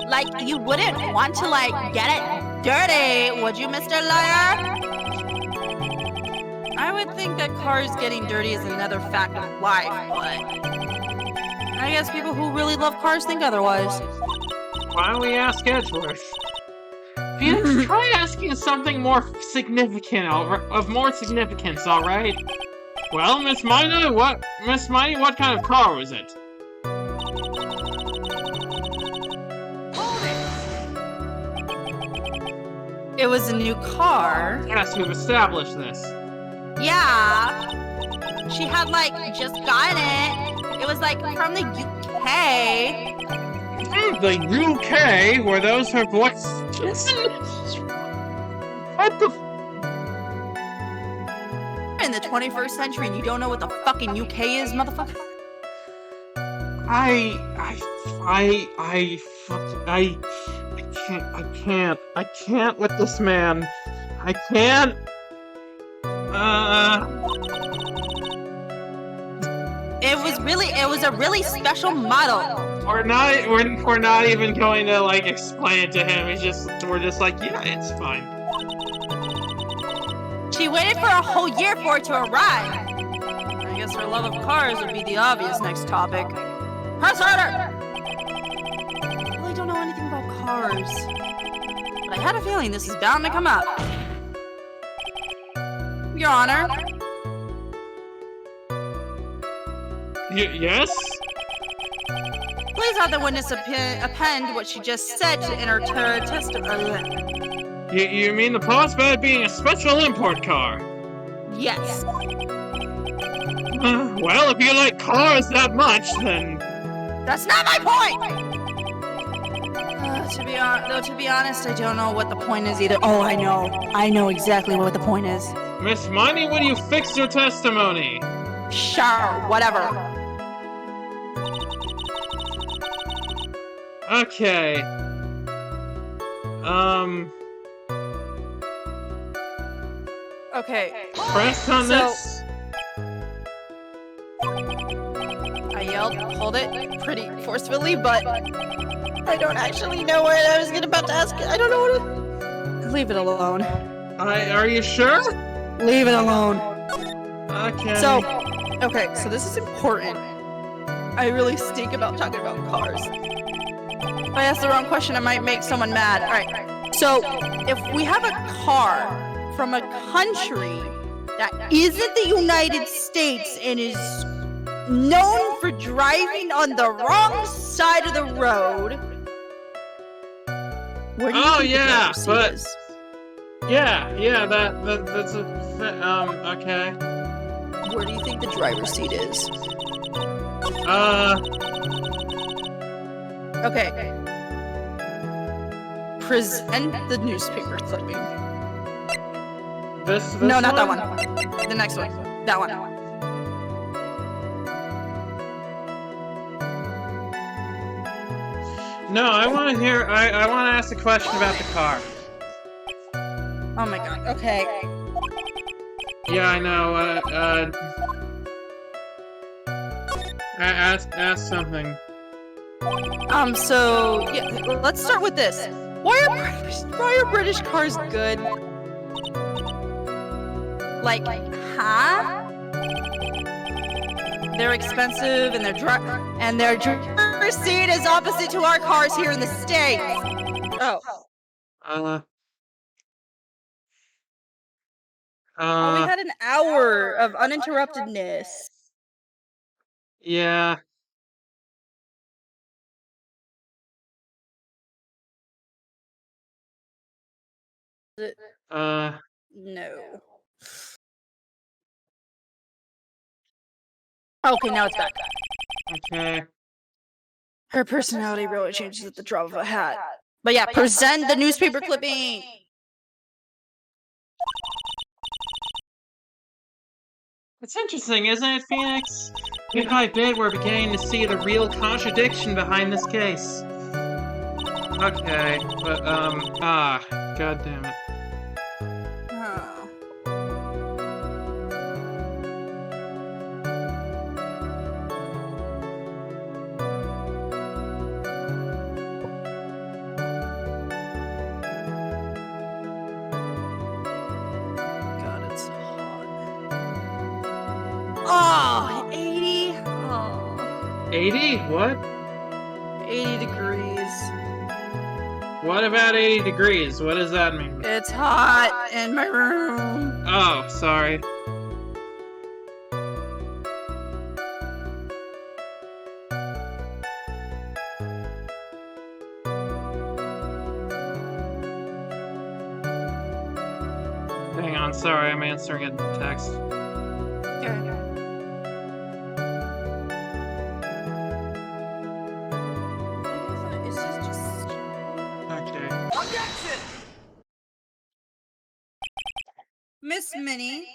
Like, you wouldn't want to, like, get it dirty, would you, Mr. Lawyer? I would think that cars getting dirty is another fact of life, but I guess people who really love cars think otherwise. Why don't we ask Edgeworth? Phoenix, try asking something more significant, of more significance, alright? Well, Miss Mighty, what kind of car was it? It was a new car. Yes, we've established this. Yeah. She had, like, just gotten it. It was, like, from the UK. The UK, where those her voices. What the? In the 21st century, and you don't know what the fucking UK is, motherfucker. I can't with this man. I can't. It was a really special model. We're not even going to like explain it to him. We're just like, yeah, it's fine. She waited for a whole year for it to arrive. I guess her love of cars would be the obvious next topic. Press harder! I really don't know anything about cars, but I had a feeling this is bound to come up. Your Honor. Yes? Please have the witness append what she just said in her testimony. You mean the pause about being a special import car? Yes. Well, if you like cars that much, then... That's not my point! To be honest, I don't know what the point is either. Oh, I know. I know exactly what the point is. Miss Miney, will you fix your testimony? Sure, whatever. Okay. Okay. Press on this. I yelled, hold it, pretty forcefully, but I don't actually know what I was about to ask. I don't know what to... Leave it alone. Are you sure? Leave it alone. Okay. So this is important. I really stink about talking about cars. If I ask the wrong question, I might make someone mad. Alright, so if we have a car from a country that isn't the United States and is known for driving on the wrong side of the road, where do you think the driver's seat is? That's okay. Where do you think the driver's seat is? Okay. Present the newspaper clipping. This no, not one? that one. The next one. That one. No, I want to hear. I want to ask a question about the car. Oh my god. Okay. Yeah, I know. Ask something. So yeah, let's start with this. Why are British cars good? Like, huh? They're expensive, and their driver's seat is opposite to our cars here in the States. Oh. We had an hour of uninterruptedness. Yeah. No. Okay, now it's back. Okay. Her personality really changes at the drop of a hat. But yeah, present the newspaper clipping! It's interesting, isn't it, Phoenix? Bit by bit, we're beginning to see the real contradiction behind this case. Okay, but, god damn it. Oh. God, it's hot. Oh, 80? Oh. 80? What? 80 degrees. What about 80 degrees? What does that mean? It's hot in my room. Oh, sorry. Hang on, sorry, I'm answering a text. Miss Minnie,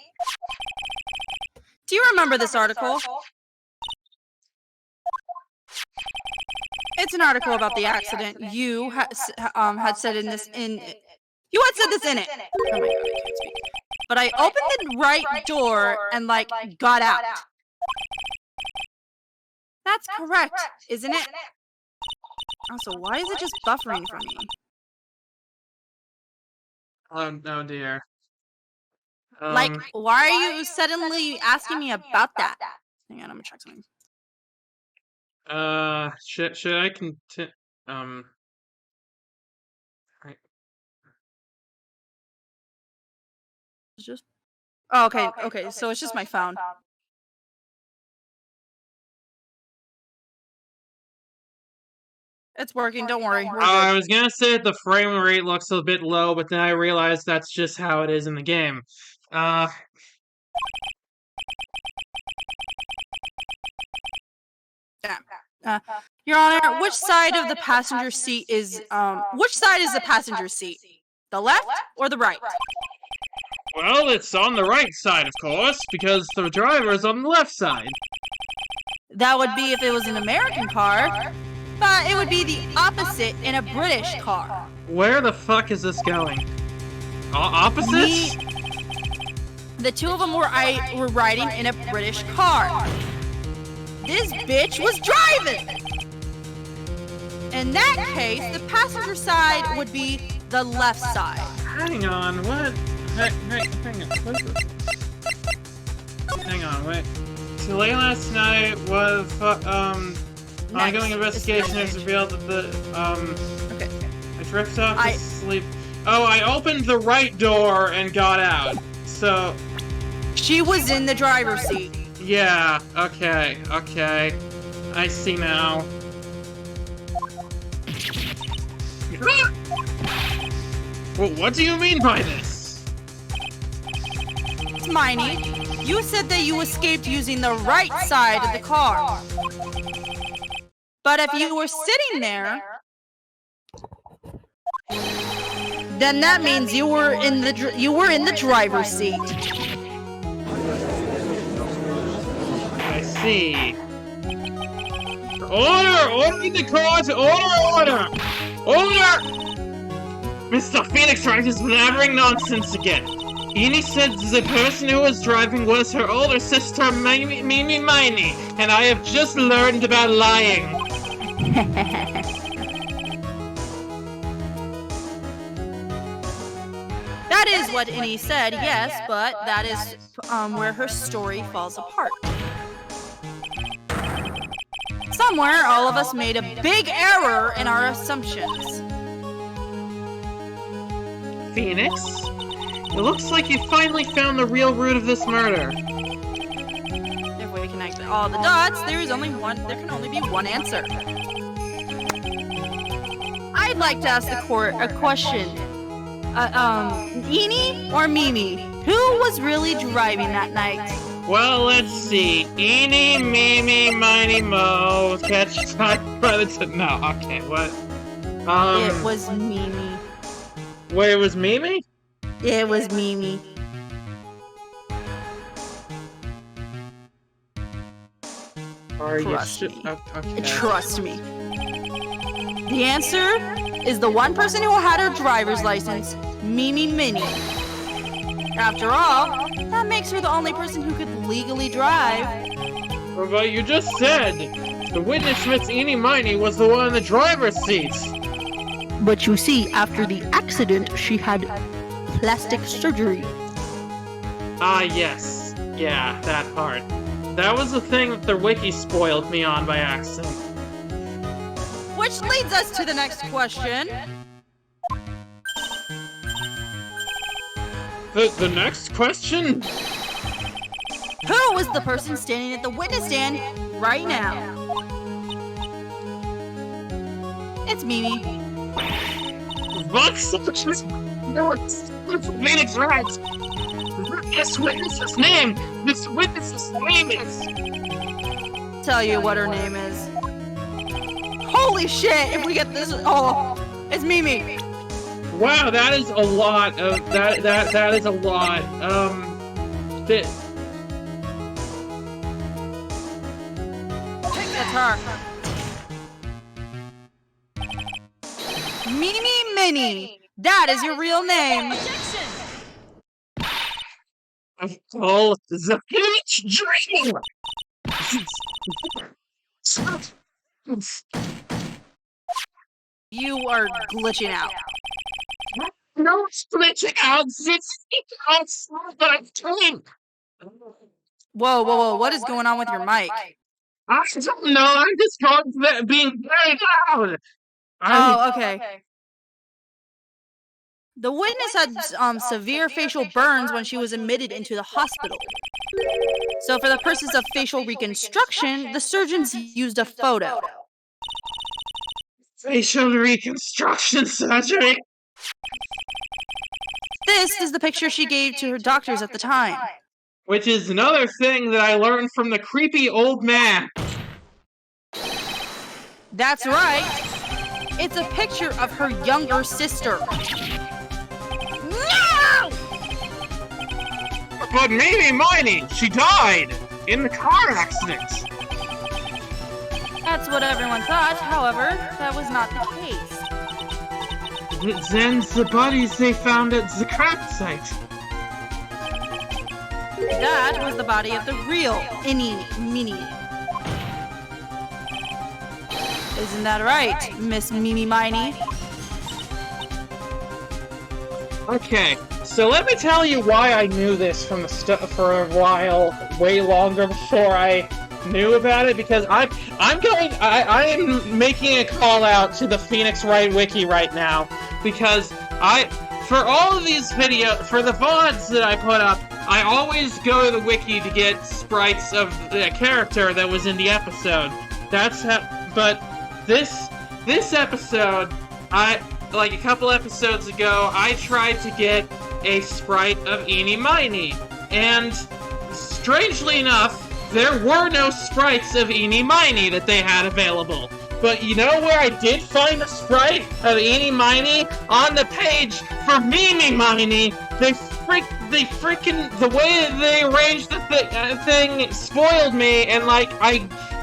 do you remember this article? It's an article about the accident. You had said in this in. You had said this in it. Oh my god, I can't speak. But I opened the right door and like got out. That's correct, isn't it? Also, why is it just buffering for me? Oh dear. Like, why are you suddenly asking me about that? Hang on, I'm gonna check something. Should I continue? Right. It's just. Oh, okay. So it's just my phone. It's working. Don't worry. We're good. I was gonna say the frame rate looks a bit low, but then I realized that's just how it is in the game. Yeah. Your Honor, which side of the passenger seat is which side is the passenger seat? The left or the right? Well, it's on the right side, of course, because the driver's on the left side. That would be if it was an American car, but it would be the opposite in a British car. Where the fuck is this going? Opposites? The two of them were riding in a British car. This bitch was driving! In that case, the passenger side would be the left side. Hang on, what? Hang on. Hang on, wait. So late last night was, ongoing investigation has revealed that Okay. I drifted off to sleep. Oh, I opened the right door and got out. So... She was in the driver's seat. Yeah, okay. I see now. Well, what do you mean by this? Miney, you said that you escaped using the right side of the car. But if you were sitting there, then that means you were in the driver's seat. I see. Order! Order in the court! Order! Mr. Phoenix Wright is blabbering nonsense again. Eni said the person who was driving was her older sister, Mimi Miney, and I have just learned about lying. That is what Eni said, yes, but that is where her story falls apart. Somewhere, all of us made a big error in our assumptions. Phoenix? It looks like you finally found the real root of this murder. If we connect all the dots, there can only be one answer. I'd like to ask the court a question. Eni or Mimi? Who was really driving that night? Well, let's see. Eni, Mimi, Miney, Mo, catch my brother to... No, okay, what? It was Mimi. Wait, it was Mimi? It was Mimi. Trust me. Okay. Trust me. The answer is the one person who had her driver's license, Mimi Minnie. After all, that makes her the only person who could legally drive. But you just said the witness, Miss Eni Miney, was the one in the driver's seat. But you see, after the accident, she had plastic surgery. Ah, yes. Yeah, that part. That was the thing that the wiki spoiled me on by accident. Which leads us to the next question. The next question? Who was the person standing at the witness stand right now? It's Mimi. What? No, it's Phoenix Wright. This witness's name is... Tell you what her name is. Holy shit! If we get this, it's Mimi. Wow, that is a lot of that is a lot. It's her. Mimi Minnie. That is your real name. Oh, the huge dream. You are glitching out. No, it's glitching out. It's but I'm doing. Whoa. What is going on with your mic? I don't know. I'm just going to being very loud. Okay. The witness had severe facial burns when she was admitted into the hospital. So for the purposes of facial reconstruction, the surgeons used a photo. Facial reconstruction surgery. This is the picture she gave to her doctors at the time. Which is another thing that I learned from the creepy old man. That's right. It's a picture of her younger sister. No! But Mimi Miney, she died in the car accident. That's what everyone thought. However, that was not the case. Then the bodies they found at the crack site. That was the body of the real Eni Minnie. Isn't that right, Miss Mimi Miney? Okay, so let me tell you why I knew this from the for a while, way longer before I knew about it, because I am making a call out to the Phoenix Wright wiki right now, because for all of these videos, for the VODs that I put up, I always go to the wiki to get sprites of the character that was in the episode. But this episode, like a couple episodes ago, I tried to get a sprite of Eni Miney, and strangely enough, there were no sprites of Eni Miney that they had available. But you know where I did find a sprite of Eni Miney? On the page for Mimi Miney. The way they arranged the thing spoiled me, and like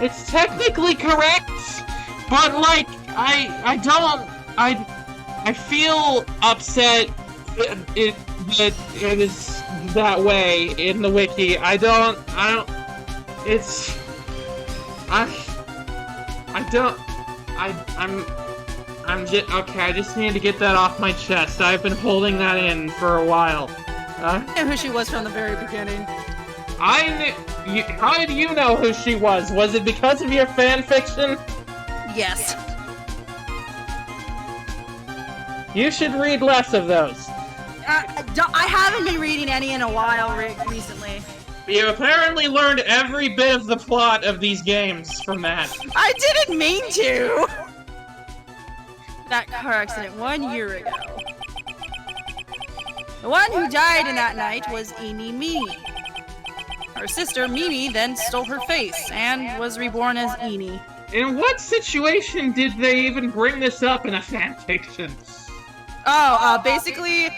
It's technically correct, but like I feel upset that it is that way in the wiki. I'm just okay. I just need to get that off my chest. I've been holding that in for a while. I knew who she was from the very beginning. How did you know who she was? Was it because of your fan fiction? Yes. You should read less of those. I haven't been reading any in a while recently. You apparently learned every bit of the plot of these games from that. I didn't mean to! That car accident 1 year ago. The one who died in that night was Eeny Meeny. Her sister Mimi then stole her face and was reborn as Eeny. In what situation did they even bring this up in a fanfiction? Basically,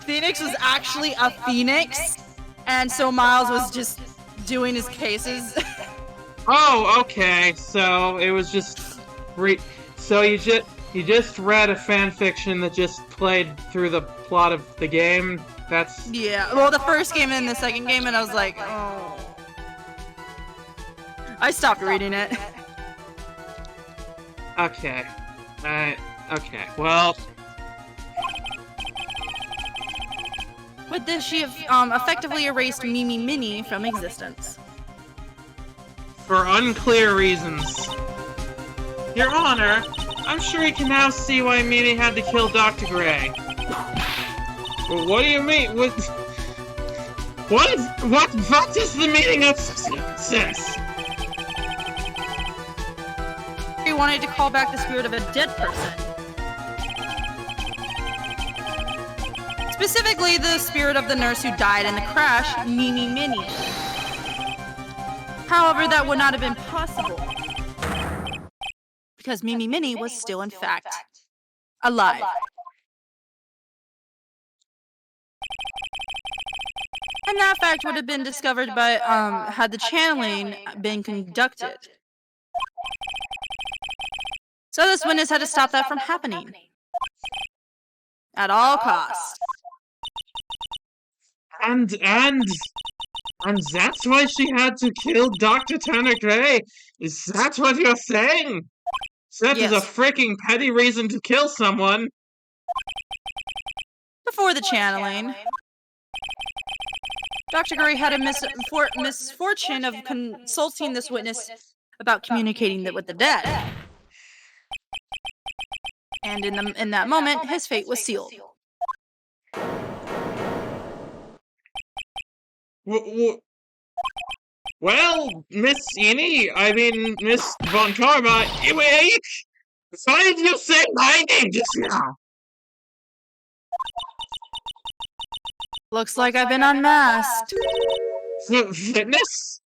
Phoenix was actually a phoenix, and so Miles was just doing his cases. Oh, okay. So it was just so you just read a fanfiction that just played through the plot of the game. That's yeah. Well, the first game and the second game, and I was like, oh. I stopped reading it. Okay. Okay. Well. With this, she effectively erased Mimi Minnie from existence. For unclear reasons. Your Honor, I'm sure you can now see why Mimi had to kill Dr. Gray. Well, what do you mean? What is the meaning of this? He wanted to call back the spirit of a dead person. Specifically, the spirit of the nurse who died in the crash, Mimi Minnie. However, that would not have been possible. Because Mimi Minnie was still, in fact, alive. And that fact would have been discovered by, had the channeling been conducted. So this witness had to stop that from happening. At all costs. And that's why she had to kill Dr. Turner Gray? Is that what you're saying? That is a freaking petty reason to kill someone. Before the channeling, Dr. Gray had a misfortune of consulting this witness about communicating with the dead. And in that moment, his fate was sealed. Well, Miss Von Karma, why did you say my name just now? Looks like I've been unmasked. Fitness?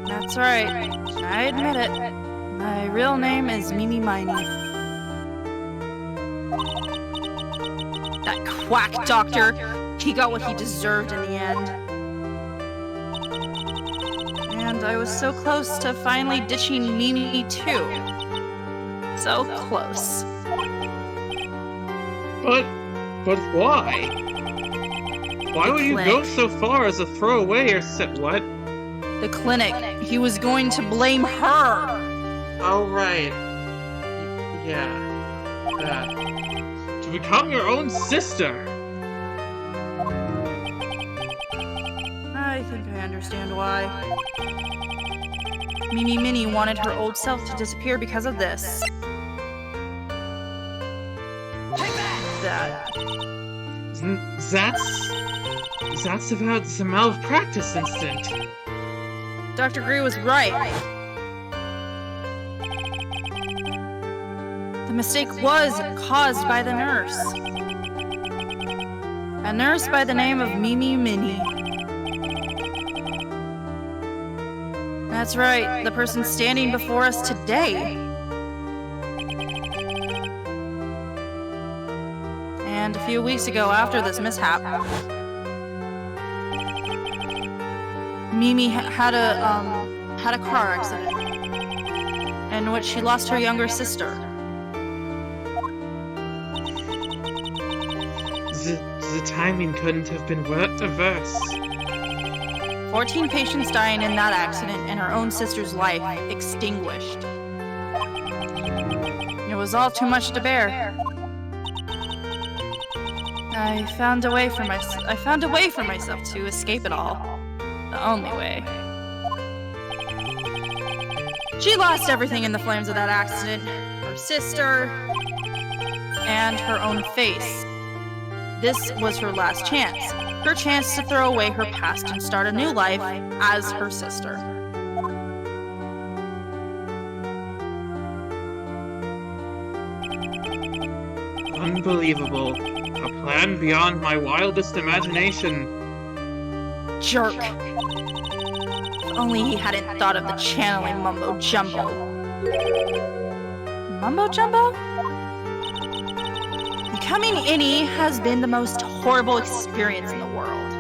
That's right. I admit it. My real name is Mimi Miney. That quack doctor, he got what he deserved in the end. And I was so close to finally ditching Mimi too. So close. But why? Why would you go so far as to throw away your what? The clinic. He was going to blame her. Oh, right. Yeah. To become your own sister. I think I understand why. Mimi Minnie wanted her old self to disappear because of this. That's about the malpractice incident. Dr. Gray was right. The mistake was caused by the nurse. A nurse by the name of Mimi Minnie. That's right, the person standing before us today. And a few weeks ago, after this mishap, Mimi had a car accident in which she lost her younger sister. The timing couldn't have been worse. 14 patients dying in that accident and her own sister's life extinguished. It was all too much to bear. I found a way for myself to escape it all. The only way. She lost everything in the flames of that accident. Her sister and her own face. This was her last chance. Her chance to throw away her past and start a new life as her sister. Unbelievable. A plan beyond my wildest imagination. Jerk. If only he hadn't thought of the channeling mumbo jumbo. Mumbo jumbo? Becoming Innie has been the most horrible experience in the world.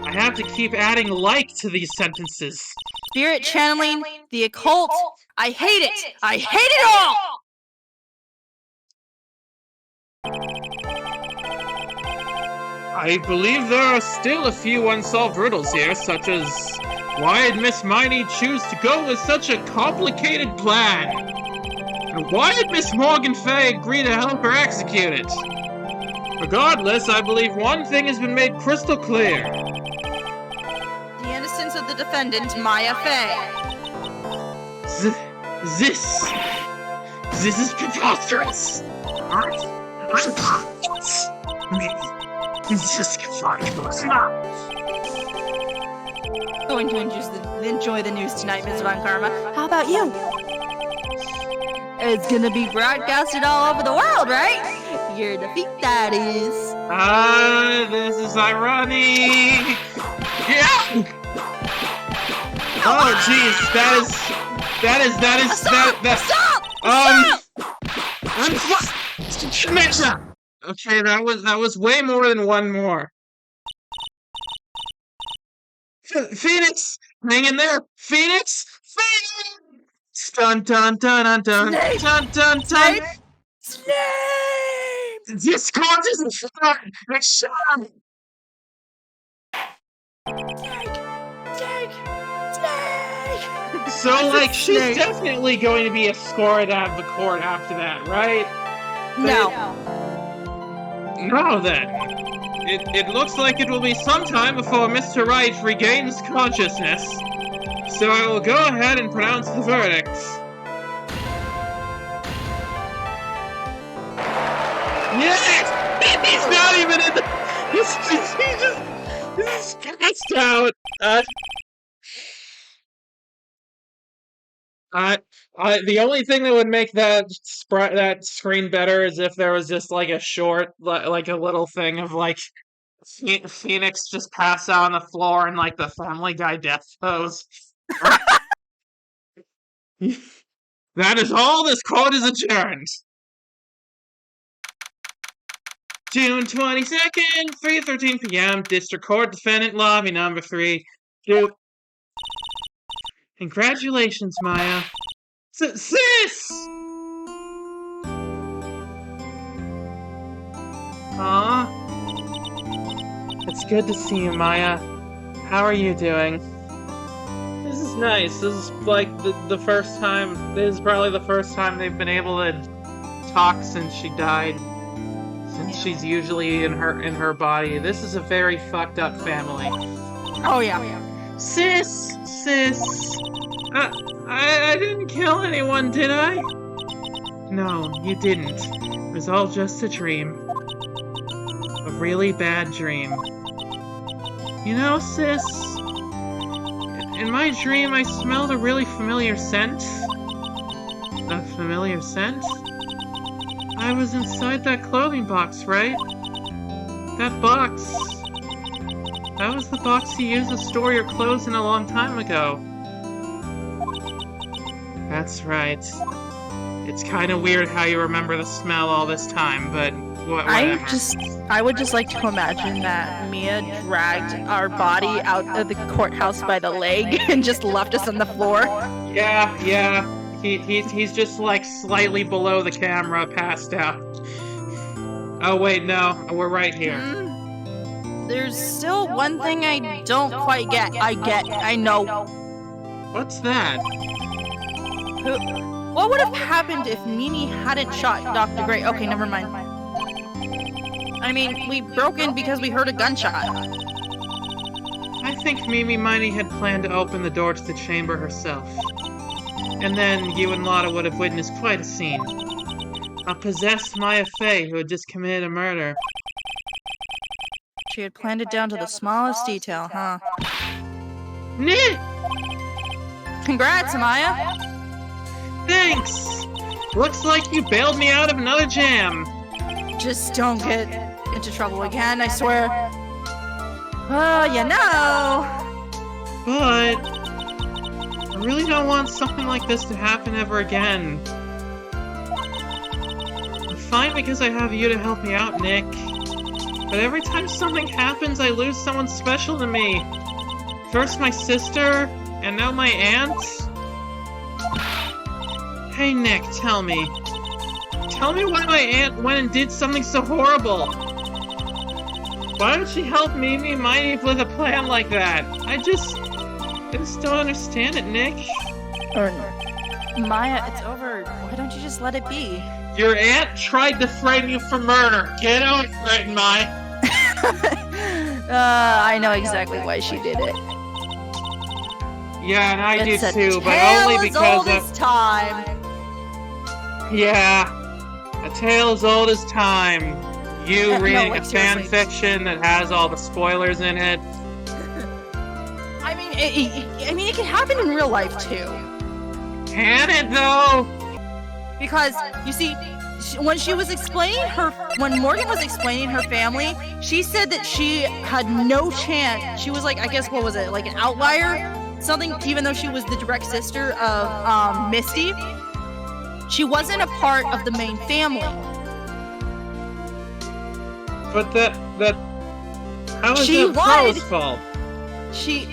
I have to keep adding like to these sentences. Spirit channeling, the occult, I hate it! I hate it all! I believe there are still a few unsolved riddles here, such as why did Miss Miney choose to go with such a complicated plan? And why did Miss Morgan Fay agree to help her execute it? Regardless, I believe one thing has been made crystal clear. The innocence of the defendant, Maya Fey. This is preposterous. Going to enjoy the news tonight, Ms. Von Karma. How about you? It's gonna be broadcasted all over the world, right? Your defeat, that is. This is ironic. Yeah. Oh, jeez, Stop! Okay, that was way more than one more. Phoenix, hang in there, Phoenix. Dun dun dun dun dun dun dun dun. Snape! Discord isn't fun. It's fun. Snake! So, like, she's definitely going to be escorted out of the court after that, right? No. No, then. It looks like it will be some time before Mr. Wright regains consciousness. So I will go ahead and pronounce the verdict. Yes! He's not even in the... He's passed out. The only thing that would make that screen better is if there was just like a short, like a little thing of like Phoenix just pass out on the floor in like the Family Guy death pose. That is all. This court is adjourned. June 22nd, 3:13 p.m. District Court, Defendant Lobby number 3. Congratulations, Maya. Sis! Aw. It's good to see you, Maya. How are you doing? This is nice. This is like the first time. This is probably the first time they've been able to talk since she died. Since she's usually in her body. This is a very fucked up family. Oh yeah. Sis! I didn't kill anyone, did I? No, you didn't. It was all just a dream. A really bad dream. You know, sis, in my dream I smelled a really familiar scent. A familiar scent? I was inside that clothing box, right? That box. That was the box you used to store your clothes in a long time ago. That's right. It's kind of weird how you remember the smell all this time, but whatever. I would just like to imagine that Mia dragged our body out of the courthouse by the leg and just left us on the floor. Yeah. He's just like slightly below the camera, passed out. Oh wait, no, we're right here. There's still one thing I don't quite get. I know. What's that? What would have happened if Mimi hadn't shot Dr. Gray? Okay, never mind. I mean, we broke in because we heard a gunshot. I think Mimi Miney had planned to open the door to the chamber herself. And then you and Lotta would have witnessed quite a scene. A possessed Maya Fey who had just committed a murder. She had planned it down to the smallest detail, huh? Nick! Congrats, Maya! Thanks! Looks like you bailed me out of another jam. Just don't get into trouble again, I swear. Oh, you know. But I really don't want something like this to happen ever again. I'm fine because I have you to help me out, Nick. But every time something happens, I lose someone special to me. First my sister, and now my aunt. Hey Nick, tell me. Tell me why my aunt went and did something so horrible. Why would she help Mimi Miney with a plan like that? I just don't understand it, Nick. Maya, it's over. Why don't you just let it be? Your aunt tried to frame you for murder. Get over it, Maya. I know exactly why she did it. Yeah, and I do too, but only only because of time. Yeah, a tale as old as time. You reading a fan seriously. fiction that has all the spoilers in it. I mean, it can happen in real life too. Can it though? Because you see, when Morgan was explaining her family, she said that she had no chance. She was like, I guess, what was it, like an outlier? Something, even though she was the direct sister of Misty, she wasn't a part of the main family. But that how is She it Crow's fault?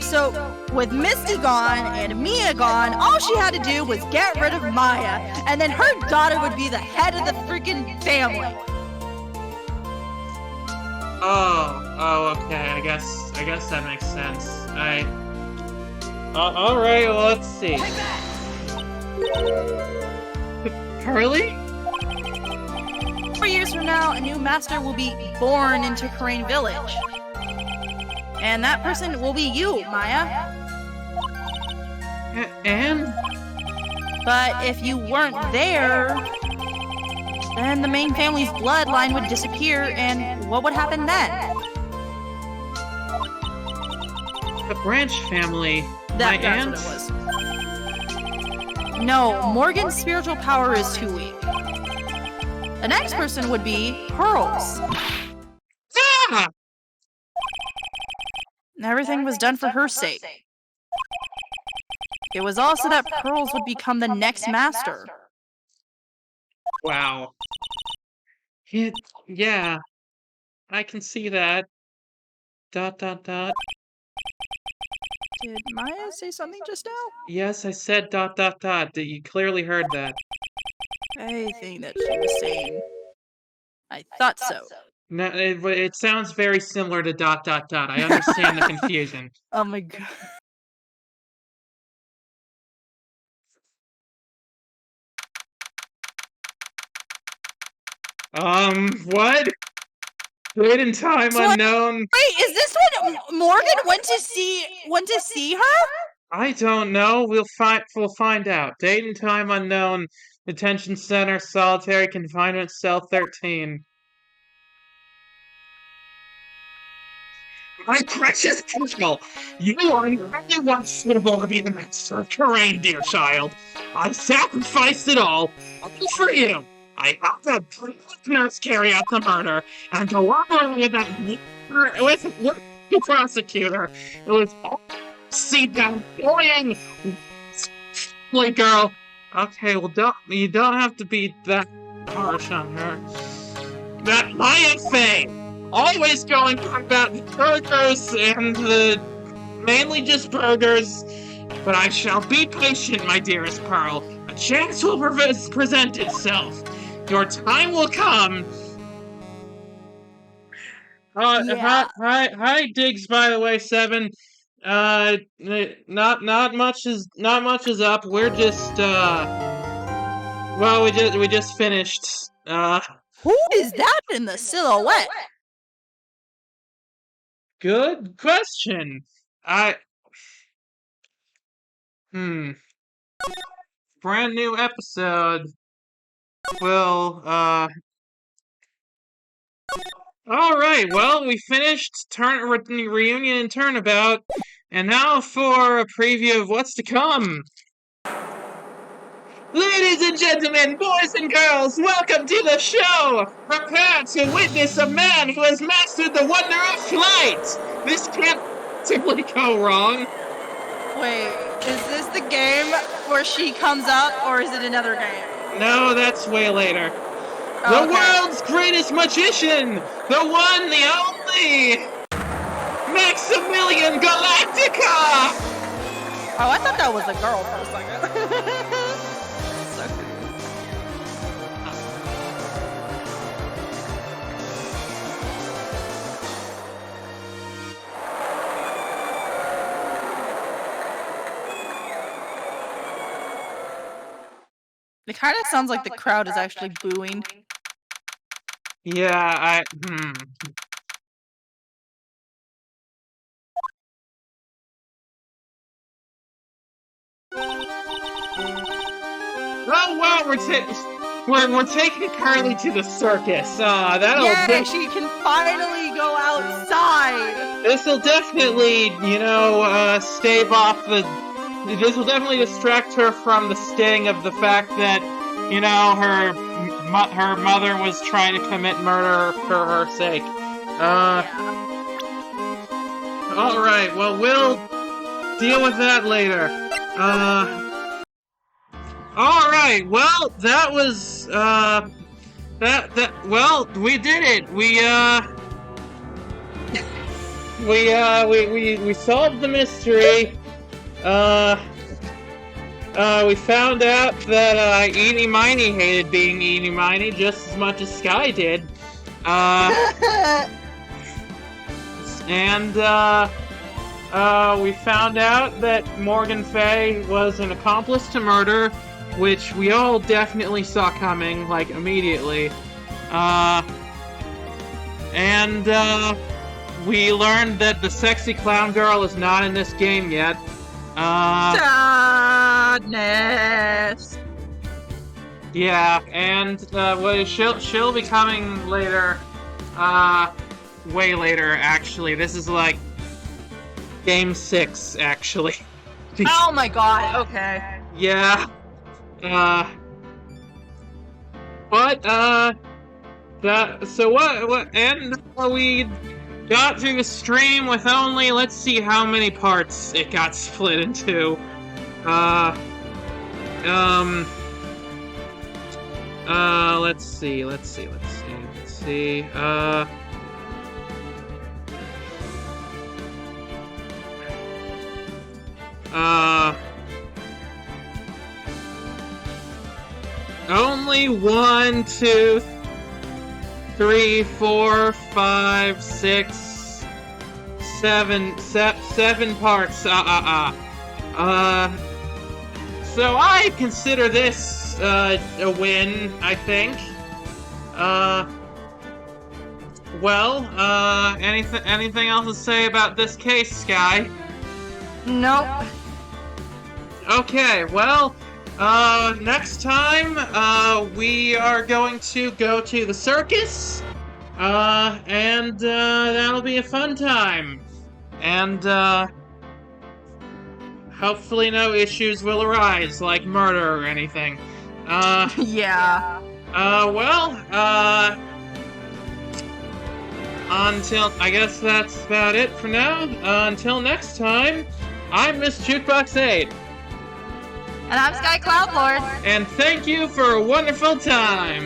So with Misty gone and Mia gone, all she had to do was get rid of Maya, and then her daughter would be the head of the freaking family. Oh, okay. I guess that makes sense. All right. Well, let's see. Curly? 4 years from now, a new master will be born into Crane Village. And that person will be you, Maya. And? But if you weren't there, then the main family's bloodline would disappear, and what would happen then? The branch family. That's aunt? what it was. No, Morgan's spiritual power is too weak. The next person would be Pearls. Ah! Everything was done for her sake. It was also that Pearls would become the next master. Wow. Yeah. I can see that. ... Did Maya say something just now? Yes, I said ... You clearly heard that. I think that she was saying... I thought so. No, it sounds very similar to ... I understand the confusion. Oh my god. What? Date and time unknown. Wait, is this when Morgan went to see her? I don't know. We'll find out. Date and time unknown. Detention center, solitary confinement, cell 13. My precious Angel, you are the only one suitable to be the master of terrain, dear child. I sacrificed it all for you. I helped the nurse carry out the murder, and to walk away with the prosecutor, it was all see down boying. Girl, Okay, well, you don't have to be that harsh on her. That Maya Fey! Always going on about the burgers and the... mainly just burgers. But I shall be patient, my dearest Pearl. A chance will present itself. Your time will come. Yeah. Hi, Diggs. By the way, 7. Not much is up. We're just well, we just finished. Who is that in the silhouette? Good question. Brand new episode. Well, Alright, well, we finished reunion and turnabout, and now for a preview of what's to come. Ladies and gentlemen, boys and girls, welcome to the show! Prepare to witness a man who has mastered the wonder of flight! This can't possibly go wrong. Wait, is this the game where she comes up, or is it another game? No, that's way later. Oh, the world's greatest magician! The one, the only! Maximilian Galactica! Oh, I thought that was a girl for a second. It kind of sounds like the crowd is actually booing. Yeah, Oh wow, we're taking Carly to the circus. Yeah, she can finally go outside. This'll definitely, stave off the. This will definitely distract her from the sting of the fact that, her mother was trying to commit murder for her sake. Alright, well, we'll deal with that later. Alright, well, that was, well, we did it! We solved the mystery. We found out that, Eeny Miny hated being Eeny Miny just as much as Sky did. And, we found out that Morgan Fay was an accomplice to murder, which we all definitely saw coming, like, immediately. And we learned that the sexy clown girl is not in this game yet. Sadness. Yeah, and well, she'll be coming later. Way later, actually. This is like Game 6, actually. Oh my god, okay. Yeah. So what, and we got through the stream with only, let's see how many parts it got split into. Let's see. Only 1, 2, 3, 4, 5, 6, 7 parts. So I consider this a win, I think. Anything else to say about this case, Sky? Nope. Okay, well, next time, we are going to go to the circus, and, that'll be a fun time. And, hopefully no issues will arise, like murder or anything. Yeah. I guess that's about it for now. Until next time, I'm Miss Jukebox 8. And I'm Sky Cloud Lord. And thank you for a wonderful time.